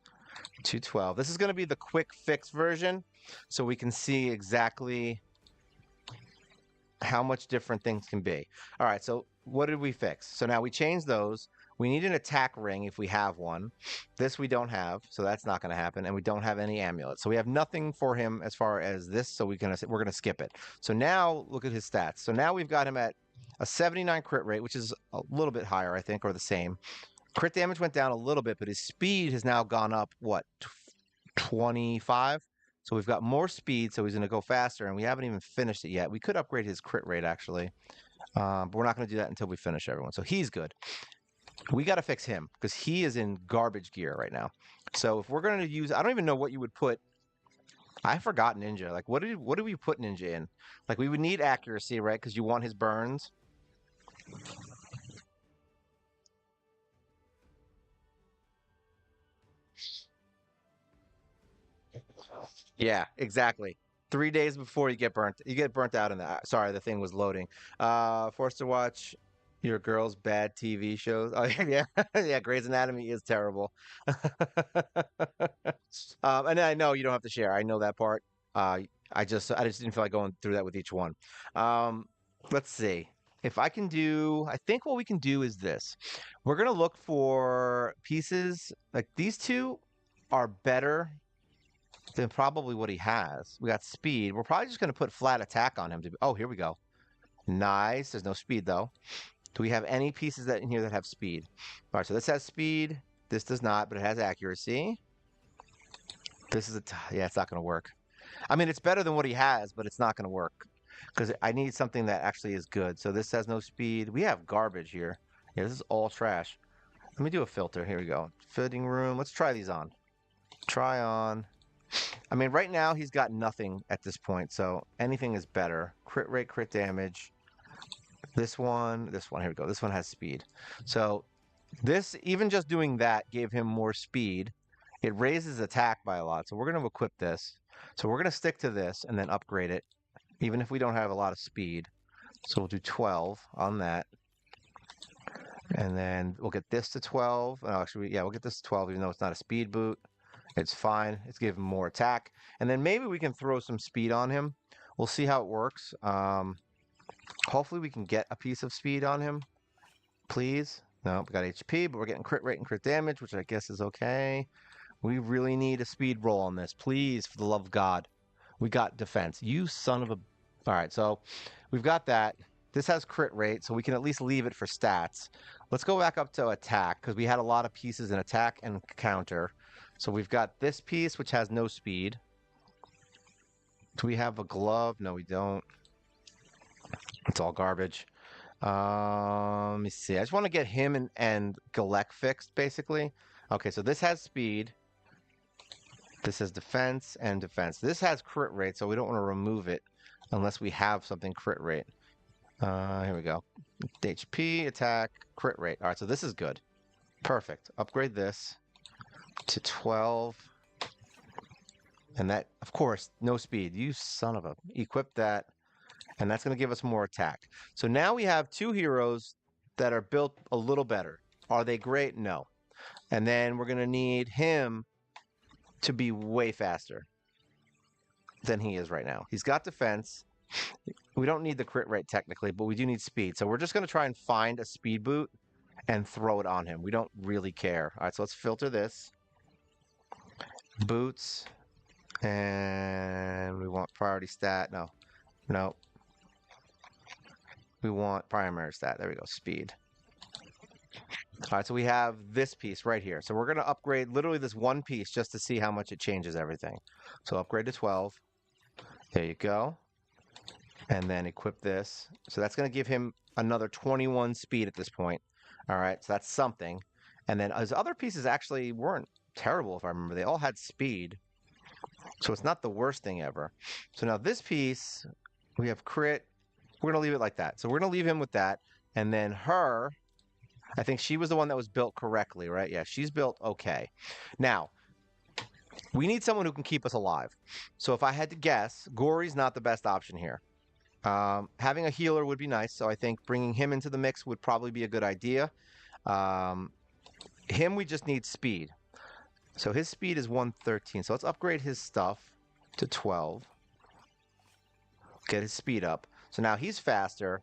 to 12. This is going to be the quick fix version, so we can see exactly how much different things can be. All right, so what did we fix? So now we changed those. We need an attack ring if we have one. This we don't have, so that's not going to happen. And we don't have any amulets. So we have nothing for him as far as this, so we're going to skip it. So now look at his stats. So now we've got him at a 79 crit rate, which is a little bit higher, I think, or the same. Crit damage went down a little bit, but his speed has now gone up, what, 25? So we've got more speed, so he's going to go faster, and we haven't even finished it yet. We could upgrade his crit rate, actually, but we're not going to do that until we finish everyone. So he's good. We got to fix him, because he is in garbage gear right now. So if we're going to use... I don't even know what you would put... I forgot Ninja. Like, what do we put Ninja in? Like, we would need accuracy, right? Because you want his burns. Yeah, exactly. 3 days before you get burnt out in that. Sorry, the thing was loading. Forced to watch your girl's bad TV shows. Oh yeah, yeah. Grey's Anatomy is terrible. And I know you don't have to share. I know that part. I just didn't feel like going through that with each one. Um, let's see. If I can do, I think what we can do is this. We're gonna look for pieces like these two are better than probably what he has. We got speed. We're probably just going to put flat attack on him. Oh, here we go. Nice. There's no speed, though. Do we have any pieces in here that have speed? All right, so this has speed. This does not, but it has accuracy. This is yeah, it's not going to work. I mean, it's better than what he has, but it's not going to work because I need something that actually is good. So this has no speed. We have garbage here. Yeah, this is all trash. Let me do a filter. Here we go. Fitting room. Let's try these on. Try on. I mean, right now he's got nothing at this point, so anything is better. Crit rate, crit damage. This one, here we go. This one has speed. So this, even just doing that, gave him more speed. It raises attack by a lot, so we're going to equip this. So we're going to stick to this and then upgrade it, even if we don't have a lot of speed. So we'll do 12 on that. And then we'll get this to 12. Oh, actually, yeah, we'll get this to 12, even though it's not a speed boot. It's fine. It's giving him more attack. And then maybe we can throw some speed on him. We'll see how it works. Hopefully we can get a piece of speed on him. Please. No, we got HP, but we're getting crit rate and crit damage, which I guess is okay. We really need a speed roll on this. Please, for the love of God. We got defense. You son of a... All right, so we've got that. This has crit rate, so we can at least leave it for stats. Let's go back up to attack, because we had a lot of pieces in attack and counter. So we've got this piece, which has no speed. Do we have a glove? No, we don't. It's all garbage. Let me see. I just want to get him and Galek fixed, basically. Okay, so this has speed. This has defense and defense. This has crit rate, so we don't want to remove it unless we have something crit rate. Here we go. HP, attack, crit rate. All right, so this is good. Perfect. Upgrade this to 12. And that, of course, no speed. You son of a... Equip that. And that's going to give us more attack. So now we have two heroes that are built a little better. Are they great? No. And then we're going to need him to be way faster than he is right now. He's got defense. We don't need the crit rate technically, but we do need speed. So we're just going to try and find a speed boot and throw it on him. We don't really care. All right, so let's filter this. Boots. And we want priority stat. No. No. We want primary stat. There we go. Speed. All right, so we have this piece right here. So we're going to upgrade literally this one piece just to see how much it changes everything. So upgrade to 12. There you go. And then equip this. So that's going to give him another 21 speed at this point. All right, so that's something. And then his other pieces actually weren't terrible, if I remember. They all had speed. So it's not the worst thing ever. So now this piece, we have crit. We're going to leave it like that. So we're going to leave him with that. And then her, I think she was the one that was built correctly, right? Yeah, she's built okay. Now, we need someone who can keep us alive. So if I had to guess, Gory's not the best option here. Having a healer would be nice, so I think bringing him into the mix would probably be a good idea. Um, him, we just need speed. So his speed is 113. So let's upgrade his stuff to 12. Get his speed up. So now he's faster.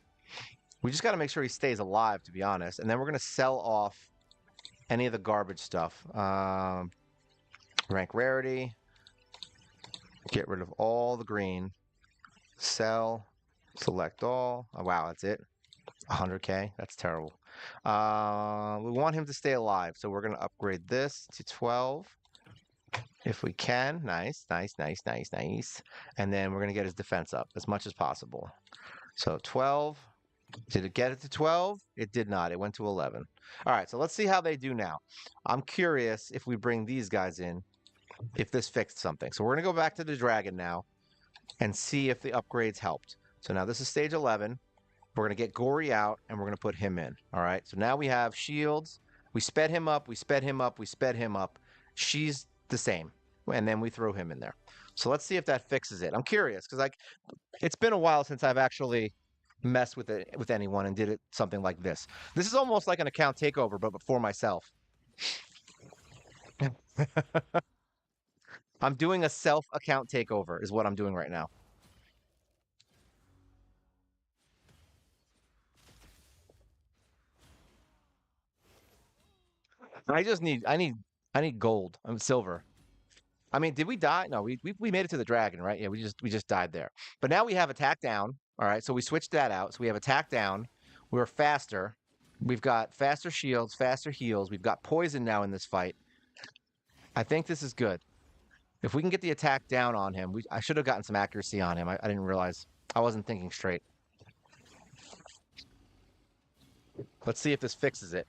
We just got to make sure he stays alive, to be honest. And then we're going to sell off any of the garbage stuff. Rank rarity. Get rid of all the green. Sell. Select all. Oh, wow, that's it. 100K. That's terrible. We want him to stay alive, so we're going to upgrade this to 12 if we can. Nice, nice, nice, nice, nice. And then we're going to get his defense up as much as possible. So 12. Did it get it to 12? It did not. It went to 11. All right, so let's see how they do now. I'm curious if we bring these guys in, if this fixed something. So we're going to go back to the dragon now and see if the upgrades helped. So now this is stage 11. We're going to get Gory out, and we're going to put him in. All right, so now we have shields. We sped him up, we sped him up, we sped him up. She's the same, and then we throw him in there. So let's see if that fixes it. I'm curious, because like it's been a while since I've actually messed with it with anyone and did it something like this. This is almost like an account takeover, but for myself. I'm doing a self account takeover is what I'm doing right now. I need gold. I'm silver. I mean, did we die? No, we made it to the dragon, right? Yeah, we just died there. But now we have attack down. All right, so we switched that out. So we have attack down. We're faster. We've got faster shields, faster heals. We've got poison now in this fight. I think this is good. If we can get the attack down on him, I should have gotten some accuracy on him. I didn't realize. I wasn't thinking straight. Let's see if this fixes it.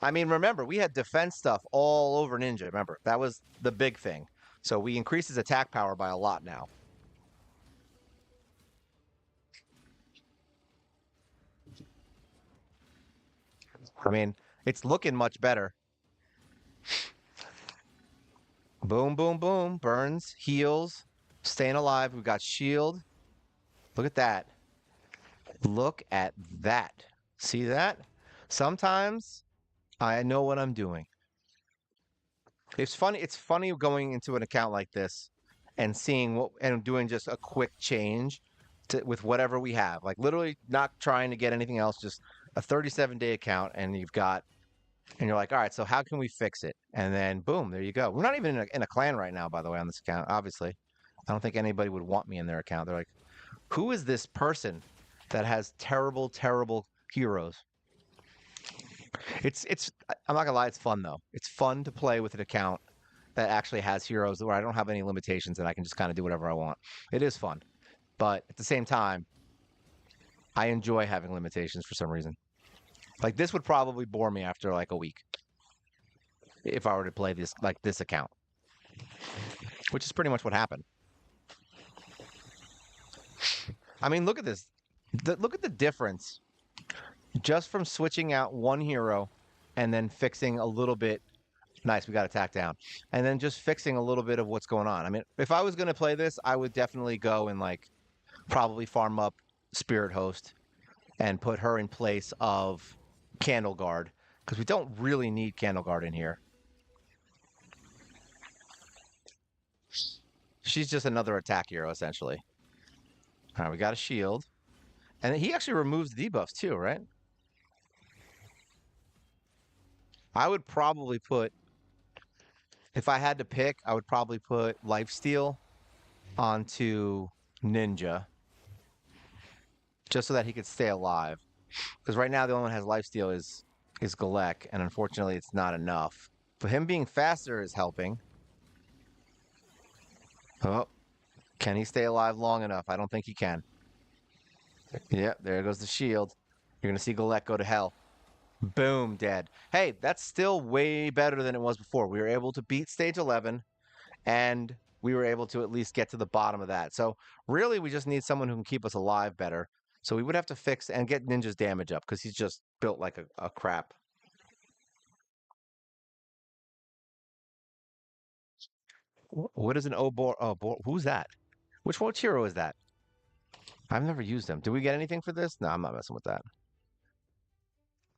I mean, remember, we had defense stuff all over Ninja. Remember, that was the big thing. So we increased his attack power by a lot now. I mean, it's looking much better. Boom, boom, boom. Burns, heals, staying alive. We've got shield. Look at that. Look at that. See that? Sometimes I know what I'm doing. It's funny. It's funny going into an account like this and seeing what and doing just a quick change with whatever we have. Like literally not trying to get anything else, just a 37-day account, and you're like, all right, so how can we fix it? And then boom, there you go. We're not even in a clan right now, by the way, on this account. Obviously, I don't think anybody would want me in their account. They're like, who is this person that has terrible, terrible heroes? I'm not gonna lie, it's fun though. It's fun to play with an account that actually has heroes where I don't have any limitations and I can just kind of do whatever I want. It is fun, but at the same time, I enjoy having limitations for some reason. Like this would probably bore me after like a week if I were to play this account, which is pretty much what happened. I mean, look at this. Look at the difference just from switching out one hero and then fixing a little bit. Nice, we got attack down. And then just fixing a little bit of what's going on. I mean, if I was going to play this, I would definitely go and like probably farm up Spirit Host and put her in place of Candle Guard because we don't really need Candle Guard in here. She's just another attack hero, essentially. All right, we got a shield. And he actually removes debuffs too, right? I would probably put, if I had to pick, I would probably put Lifesteal onto Ninja just so that he could stay alive. Because right now the only one that has Lifesteal is Galek, and unfortunately it's not enough. But him being faster is helping. Oh, can he stay alive long enough? I don't think he can. Yep, there goes the shield. You're going to see Galek go to hell. Boom, dead. Hey, that's still way better than it was before. We were able to beat stage 11, and we were able to at least get to the bottom of that. So really, we just need someone who can keep us alive better. So we would have to fix and get Ninja's damage up because he's just built like a crap. What is an Obor? Oh, who's that? Which hero is that? I've never used them. Did we get anything for this? No, I'm not messing with that.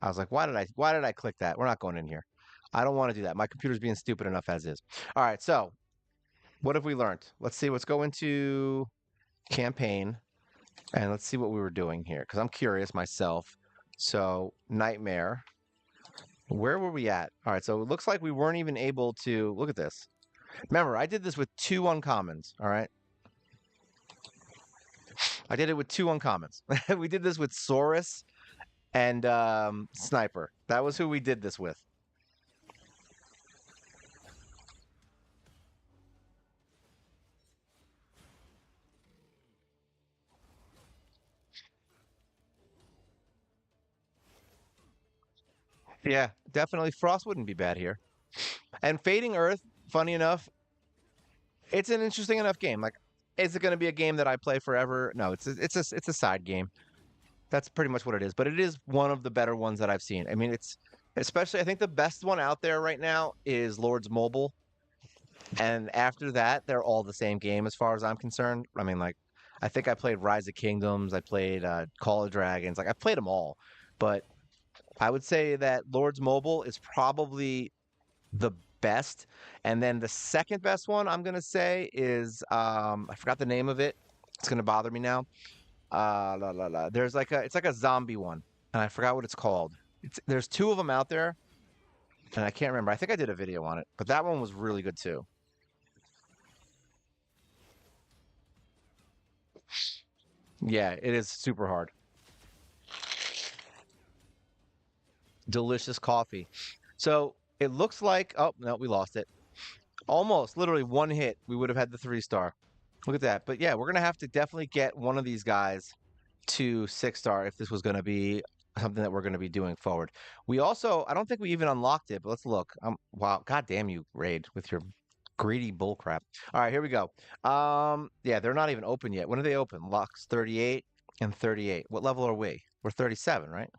I was like, why did I click that? We're not going in here. I don't want to do that. My computer's being stupid enough as is. All right, so what have we learned? Let's see. Let's go into campaign and let's see what we were doing here because I'm curious myself. So nightmare. Where were we at? All right, so it looks like we weren't even able to look at this. Remember, I did this with two uncommons. All right, I did it with two uncommons. We did this with Saurus and Sniper. That was who we did this with. Yeah, definitely. Frost wouldn't be bad here. And Fading Earth, funny enough, it's an interesting enough game. Like, is it going to be a game that I play forever? No, it's a side game. That's pretty much what it is. But it is one of the better ones that I've seen. I mean, it's especially I think the best one out there right now is Lord's Mobile. And after that, they're all the same game as far as I'm concerned. I mean, like, I think I played Rise of Kingdoms, I played Call of Dragons, like I played them all. But I would say that Lord's Mobile is probably the best. And then the second best one I'm gonna say is I forgot the name of it. It's gonna bother me now. La, la, la. There's like a it's like a zombie one, and I forgot what it's called. There's two of them out there, and I can't remember. I think I did a video on it, but that one was really good too. Yeah, it is super hard. Delicious coffee. So it looks like oh no, we lost it. Almost literally one hit, we would have had the 3 star. Look at that. But yeah, we're gonna have to definitely get one of these guys to 6 star if this was gonna be something that we're gonna be doing forward. We also, I don't think we even unlocked it, but let's look. Wow, god damn you, Raid, with your greedy bullcrap. All right, here we go. Yeah, they're not even open yet. When are they open? Locks 38 and 38. What level are we? We're 37, right?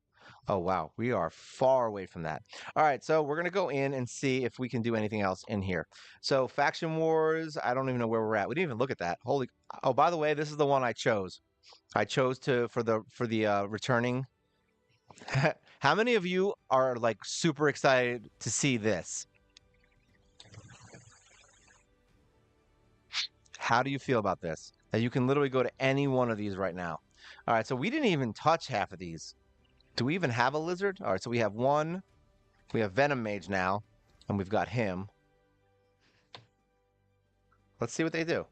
Oh, wow. We are far away from that. All right. So we're going to go in and see if we can do anything else in here. So Faction Wars, I don't even know where we're at. We didn't even look at that. Holy. Oh, by the way, this is the one I chose. I chose to for the returning. How many of you are like super excited to see this? How do you feel about this? That you can literally go to any one of these right now. All right. So we didn't even touch half of these. Do we even have a lizard? All right. So we have one. We have Venom Mage now, and we've got him. Let's see what they do.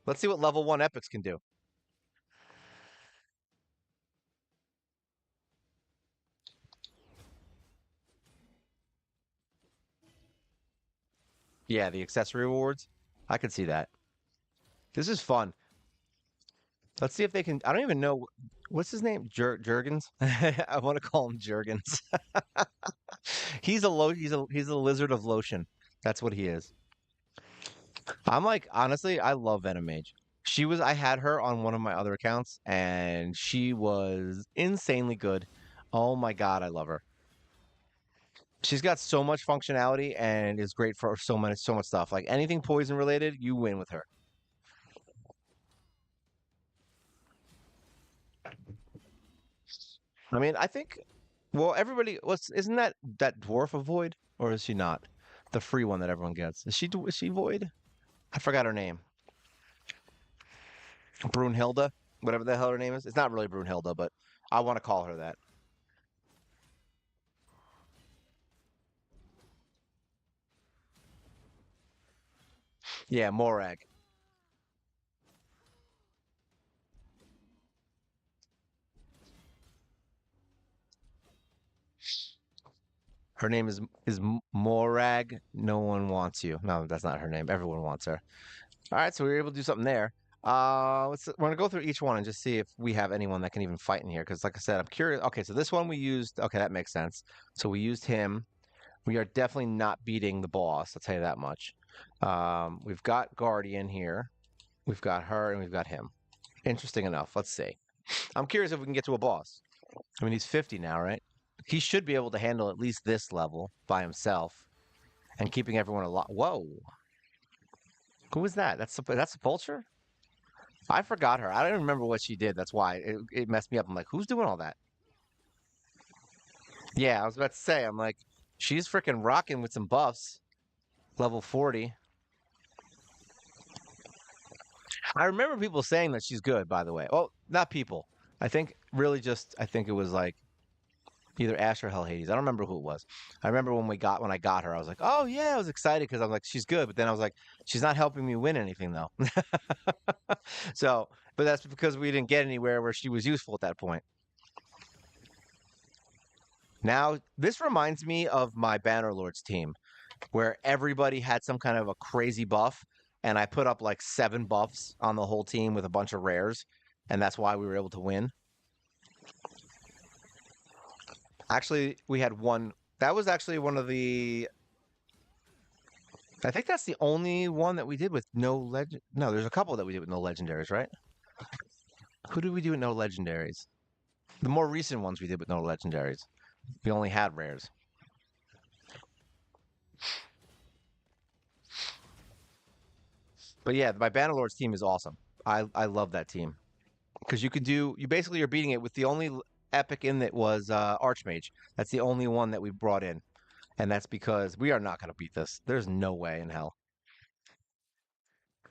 Let's see what level 1 epics can do. Yeah, the accessory rewards. I could see that. This is fun. Let's see if they can. I don't even know what's his name. Jurgens. I want to call him Jurgens. He's a lizard of lotion. That's what he is. I'm like honestly, I love Venom Mage. I had her on one of my other accounts, and she was insanely good. Oh my god, I love her. She's got so much functionality and is great for so much stuff. Like anything poison related, you win with her. I mean, I think well, everybody what's isn't that dwarf a void or is she not? The free one that everyone gets. Is she void? I forgot her name. Brunhilde, whatever the hell her name is. It's not really Brunhilde, but I want to call her that. Yeah, Morag. Her name is Morag. No one wants you. No, that's not her name. Everyone wants her. All right, so we were able to do something there. We're gonna go through each one and just see if we have anyone that can even fight in here. Because, like I said, I'm curious. Okay, so this one we used. Okay, that makes sense. So we used him. We are definitely not beating the boss. I'll tell you that much. We've got Guardian here. We've got her, and we've got him. Interesting enough. Let's see. I'm curious if we can get to a boss. I mean, he's 50 now, right? He should be able to handle at least this level by himself and keeping everyone alive. Whoa, who is that? That's a vulture. I forgot her. I don't even remember what she did. That's why it messed me up. I'm like, who's doing all that? Yeah, I was about to say. I'm like, she's freaking rocking with some buffs. Level 40. I remember people saying that she's good, by the way. Oh, not people. I think really just I think it was like either Ash or Hell Hades. I don't remember who it was. I remember when I got her, I was like, oh yeah, I was excited because I was like, she's good. But then I was like, she's not helping me win anything though. So, but that's because we didn't get anywhere where she was useful at that point. Now, this reminds me of my Bannerlords team, where everybody had some kind of a crazy buff, and I put up like 7 buffs on the whole team with a bunch of rares, and that's why we were able to win. Actually, we had one. That was actually one of the. I think that's the only one that we did with no legend. No, there's a couple that we did with no legendaries, right? Who did we do with no legendaries? The more recent ones we did with no legendaries. We only had rares. But yeah, my Bannerlords team is awesome. I love that team because you basically are beating it with the only epic in that was Archmage. That's the only one that we brought in, and that's because we are not going to beat this. There's no way in hell.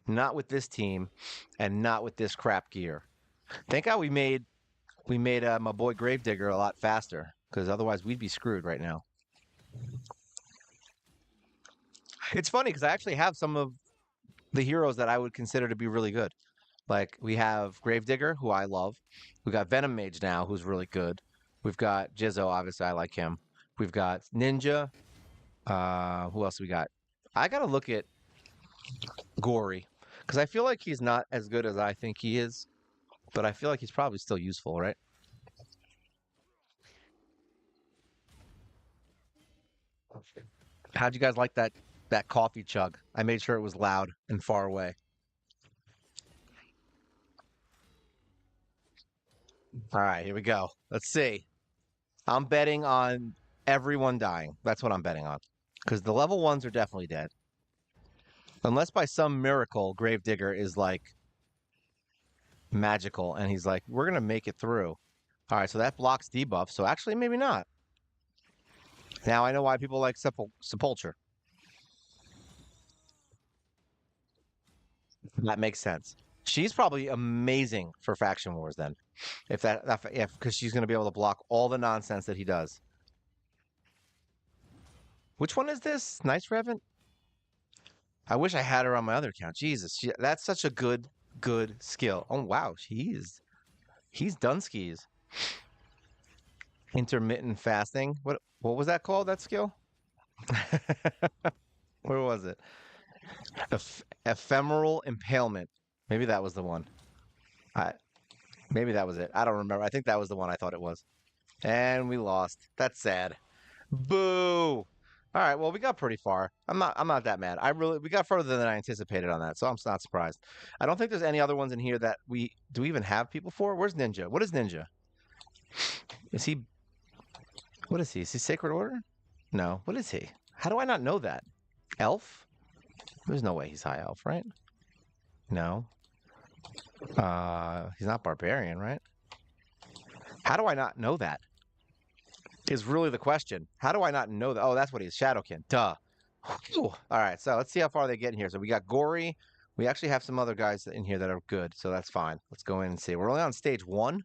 Not with this team, and not with this crap gear. Thank God we made my boy Gravedigger a lot faster because otherwise we'd be screwed right now. It's funny because I actually have some of the heroes that I would consider to be really good. Like we have Gravedigger, who I love. We got Venom Mage now, who's really good. We've got Jizzo, obviously I like him. We've got Ninja. Who else we got? I gotta look at Gory because I feel like he's not as good as I think he is, but I feel like he's probably still useful, right? How'd you guys like that coffee chug? I made sure it was loud and far away. All right, here we go. Let's see. I'm betting on everyone dying. That's what I'm betting on. Because the level ones are definitely dead. Unless by some miracle, Gravedigger is like magical and he's like, we're going to make it through. All right, so that blocks debuff. So actually, maybe not. Now I know why people like Sepulture. That makes sense. She's probably amazing for faction wars then. If because she's going to be able to block all the nonsense that he does. Which one is this? Nice Revenant? I wish I had her on my other account. Jesus, that's such a good skill. Oh wow, he's done skis. Intermittent fasting. What was that called? That skill? Where was it? Ephemeral impalement. Maybe that was the one. I maybe that was it. I don't remember. I think that was the one I thought it was. And we lost. That's sad. Boo. All right, well, we got pretty far. I'm not that mad. We got further than I anticipated on that, so I'm not surprised. I don't think there's any other ones in here that we do we even have people for? Where's Ninja? What is Ninja? Is he what is he? Is he Sacred Order? No. What is he? How do I not know that? Elf? There's no way he's high elf, right? No. He's not barbarian, right? How do I not know that? Is really the question. How do I not know that? Oh, that's what he is. Shadowkin. Duh. Whew. All right, so let's see how far they get in here. So we got Gory. We actually have some other guys in here that are good, so that's fine. Let's go in and see. We're only on stage 1.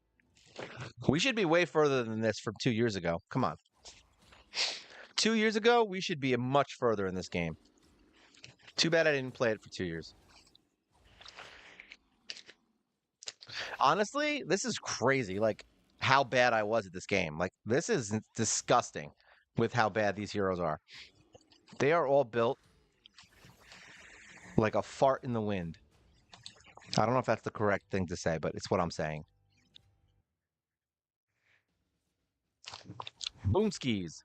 We should be way further than this from 2 years ago. Come on. 2 years ago, we should be much further in this game. Too bad I didn't play it for 2 years. Honestly, this is crazy. Like how bad I was at this game. Like this is disgusting with how bad these heroes are. They are all built like a fart in the wind. I don't know if that's the correct thing to say, but it's what I'm saying. Boomskis.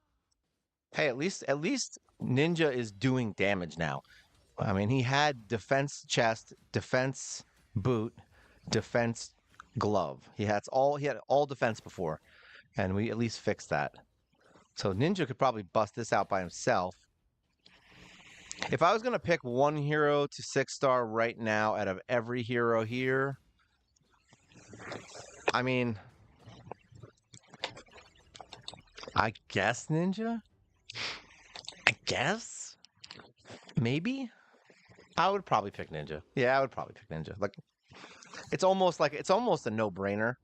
Hey, at least Ninja is doing damage now. I mean, he had defense chest, defense boot, defense glove. He had all defense before, and we at least fixed that. So Ninja could probably bust this out by himself. If I was gonna pick one hero to 6-star right now out of every hero here, I mean, I guess Ninja. I guess maybe. I would probably pick Ninja. Yeah, I would probably pick Ninja. Like it's almost a no-brainer.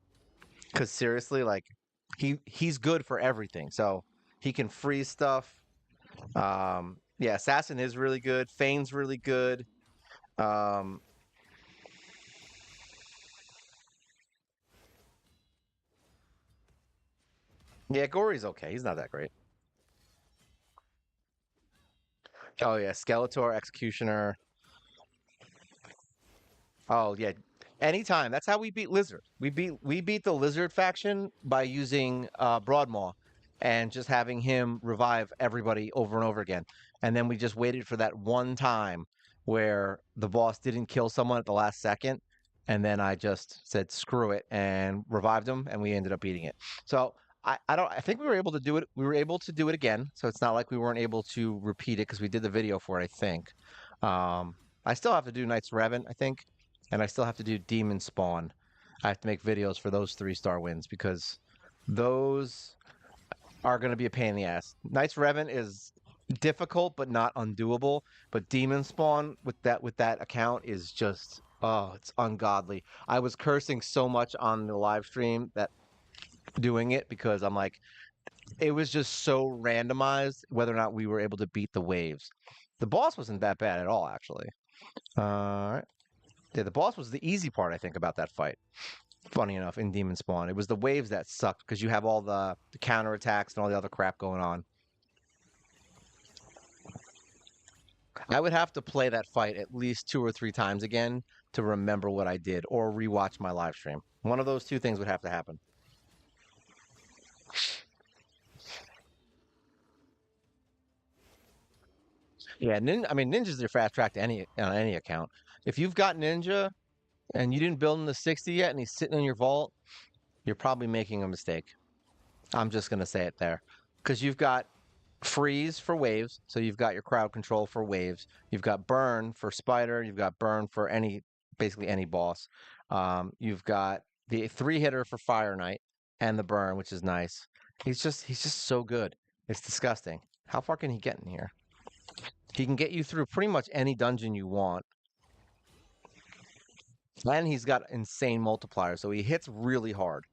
Because seriously, like he's good for everything. So he can freeze stuff. Yeah, Assassin is really good. Fane's really good. Um, yeah, Gory's okay. He's not that great. Oh yeah, Skeletor, Executioner. Oh yeah. Anytime. That's how we beat Lizard. We beat the Lizard faction by using Broadmaw and just having him revive everybody over and over again. And then we just waited for that one time where the boss didn't kill someone at the last second. And then I just said screw it and revived him and we ended up beating it. So I think we were able to do it. We were able to do it again. So it's not like we weren't able to repeat it because we did the video for it, I think. I still have to do Knights Revan, I think, and I still have to do Demon Spawn. I have to make videos for those 3-star wins because those are going to be a pain in the ass. Knights Revan is difficult but not undoable, but Demon Spawn with that account is just it's ungodly. I was cursing so much on the live stream that doing it because I'm like it was just so randomized whether or not we were able to beat the waves. The boss wasn't that bad at all, actually. All right. Yeah, the boss was the easy part, I think, about that fight. Funny enough, in Demon Spawn, it was the waves that sucked because you have all the counter attacks and all the other crap going on. I would have to play that fight at least 2 or 3 times again to remember what I did, or rewatch my live stream. One of those two things would have to happen. Yeah, I mean, Ninja's your fast track to any on any account. If you've got Ninja and you didn't build him to 60 yet, and he's sitting in your vault, you're probably making a mistake. I'm just gonna say it there, because you've got freeze for waves, so you've got your crowd control for waves. You've got burn for spider. You've got burn for basically any boss. You've got the 3-hitter for Fire Knight and the burn, which is nice. He's just so good. It's disgusting. How far can he get in here? He can get you through pretty much any dungeon you want. And he's got insane multiplier, so he hits really hard,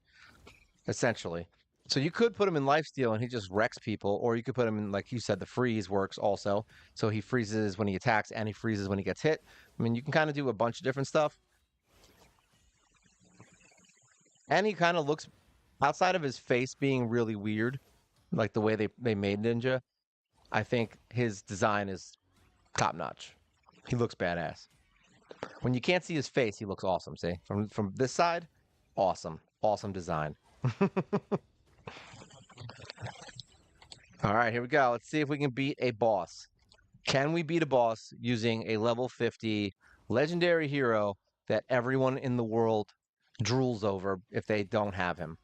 essentially. So you could put him in lifesteal and he just wrecks people, or you could put him in, like you said, the freeze works also. So he freezes when he attacks and he freezes when he gets hit. I mean, you can kind of do a bunch of different stuff. And he kind of looks, outside of his face being really weird, like the way they made Ninja, I think his design is top notch. He looks badass. When you can't see his face, he looks awesome. See, from this side, awesome, awesome design. All right, here we go. Let's see if we can beat a boss. Can we beat a boss using a level 50 legendary hero that everyone in the world drools over if they don't have him?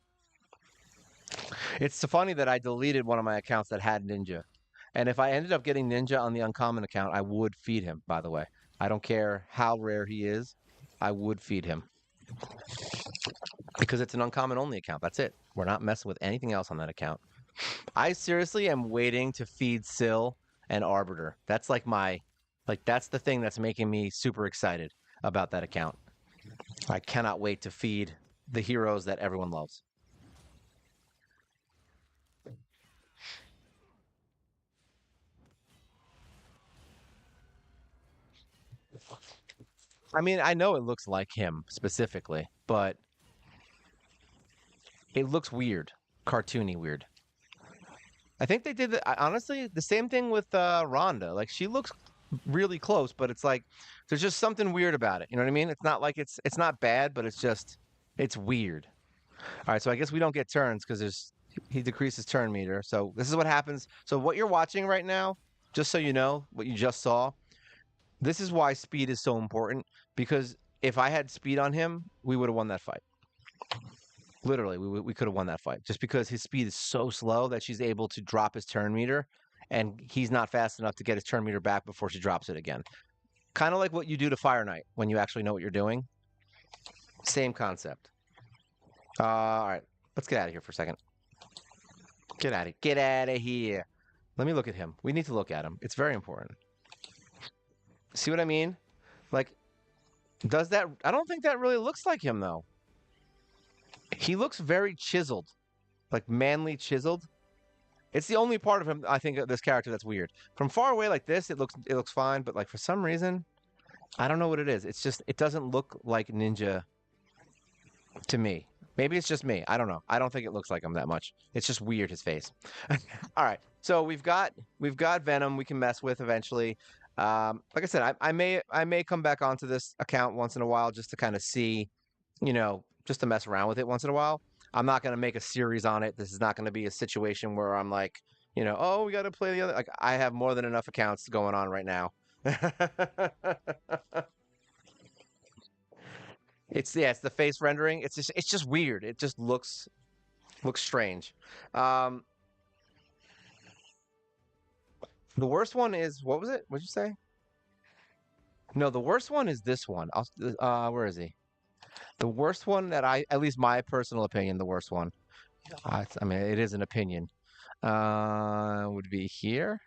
It's so funny that I deleted one of my accounts that had Ninja. And if I ended up getting Ninja on the uncommon account, I would feed him, by the way. I don't care how rare he is. I would feed him because it's an uncommon only account. That's it. We're not messing with anything else on that account. I seriously am waiting to feed Syl and Arbiter. That's like that's the thing that's making me super excited about that account. I cannot wait to feed the heroes that everyone loves. I mean, I know it looks like him specifically, but it looks weird, cartoony weird. I think they did honestly the same thing with Rhonda. Like she looks really close, but it's like there's just something weird about it. You know what I mean? It's not like it's not bad, but it's weird. All right, so I guess we don't get turns because there's he decreases turn meter. So this is what happens. So what you're watching right now, just so you know, what you just saw, this is why speed is so important because if I had speed on him, we would have won that fight. Literally, we could have won that fight just because his speed is so slow that she's able to drop his turn meter and he's not fast enough to get his turn meter back before she drops it again. Kind of like what you do to Fire Knight when you actually know what you're doing. Same concept. All right, let's get out of here for a second. Get out of here. Let me look at him. We need to look at him. It's very important. See what I mean? Like, does that? I don't think that really looks like him though. He looks very chiseled, like manly chiseled. It's the only part of him I think of this character that's weird. From far away like this, it looks fine, but like for some reason, I don't know what it is. It's just it doesn't look like Ninja to me. Maybe it's just me. I don't know. I don't think it looks like him that much. It's just weird his face. All right. So we've got Venom we can mess with eventually. Like I said, I may come back onto this account once in a while just to kind of see, just to mess around with it once in a while. I'm not going to make a series on it. This is not going to be a situation where I'm like, oh, we got to play the other. Like I have more than enough accounts going on right now. It's the face rendering. It's just weird. It just looks strange. Um, the worst one is what was it? What'd you say? No, the worst one is this one. Where is he? The worst one that at least my personal opinion, the worst one. I mean, it is an opinion. Would be here.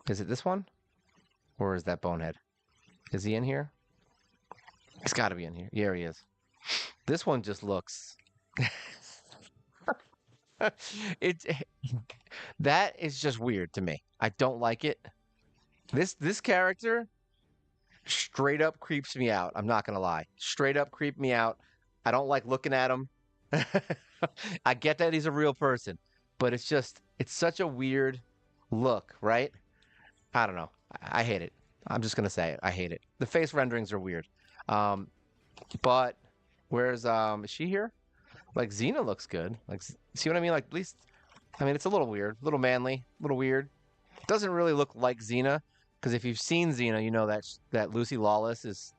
Is it this one, or is that Bonehead? Is he in here? He's got to be in here. Yeah, he is. This one just looks. it that is just weird to me. I don't like it. This character straight up creeps me out. I'm not gonna lie. Straight up creep me out. I don't like looking at him. I get that he's a real person, but it's such a weird look, right? I don't know. I hate it. I'm just gonna say it. I hate it. The face renderings are weird. Um, but where's is she here? Like Xena looks good. Like see what I mean? Like at least I mean it's a little weird, a little manly, a little weird. Doesn't really look like Xena because if you've seen Xena, you know that Lucy Lawless is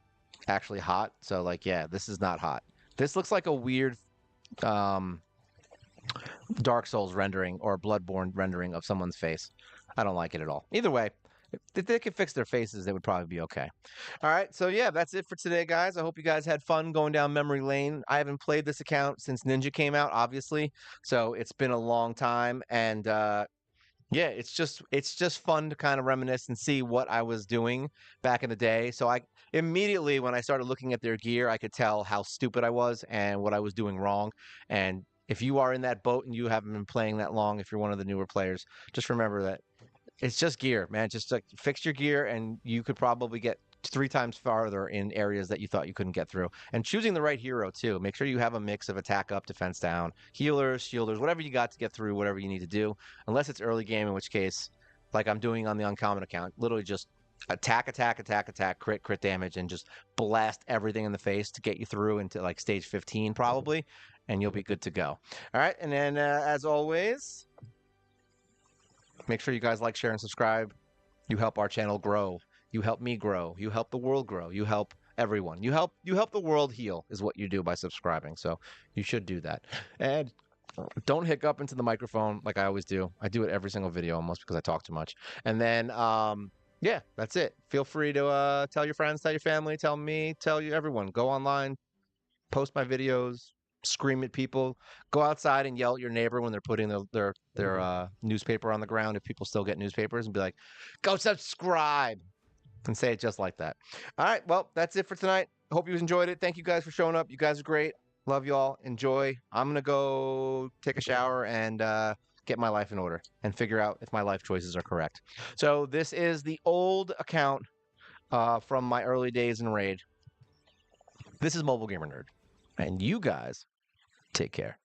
actually hot. So like, yeah, this is not hot. This looks like a weird um, Dark Souls rendering or Bloodborne rendering of someone's face. I don't like it at all. Either way, if they could fix their faces, they would probably be okay. All right, so yeah, that's it for today, guys. I hope you guys had fun going down memory lane. I haven't played this account since Ninja came out, obviously, so it's been a long time, and yeah, it's just fun to kind of reminisce and see what I was doing back in the day. So I immediately when I started looking at their gear, I could tell how stupid I was and what I was doing wrong. And if you are in that boat and you haven't been playing that long, if you're one of the newer players, just remember that it's just gear, man. Just like fix your gear, and you could probably get 3 times farther in areas that you thought you couldn't get through. And choosing the right hero too. Make sure you have a mix of attack up, defense down, healers, shielders, whatever you got to get through whatever you need to do. Unless it's early game, in which case, like I'm doing on the uncommon account, literally just attack, attack, attack, attack, crit, crit damage, and just blast everything in the face to get you through into like stage 15 probably, and you'll be good to go. All right, and then as always, make sure you guys like, share, and subscribe. You help our channel grow. You help me grow. You help the world grow. You help everyone. You help the world heal is what you do by subscribing. So you should do that. And don't hiccup into the microphone like I always do. I do it every single video almost because I talk too much. And then yeah, that's it. Feel free to tell your friends, tell your family, tell me, tell you everyone. Go online, post my videos, scream at people, go outside and yell at your neighbor when they're putting their newspaper on the ground if people still get newspapers and be like, "Go subscribe." And say it just like that. All right, well, that's it for tonight. Hope you enjoyed it. Thank you guys for showing up. You guys are great. Love y'all. Enjoy. I'm gonna go take a shower and get my life in order and figure out if my life choices are correct. So this is the old account from my early days in Raid. This is Mobile Gamer Nerd, and you guys take care.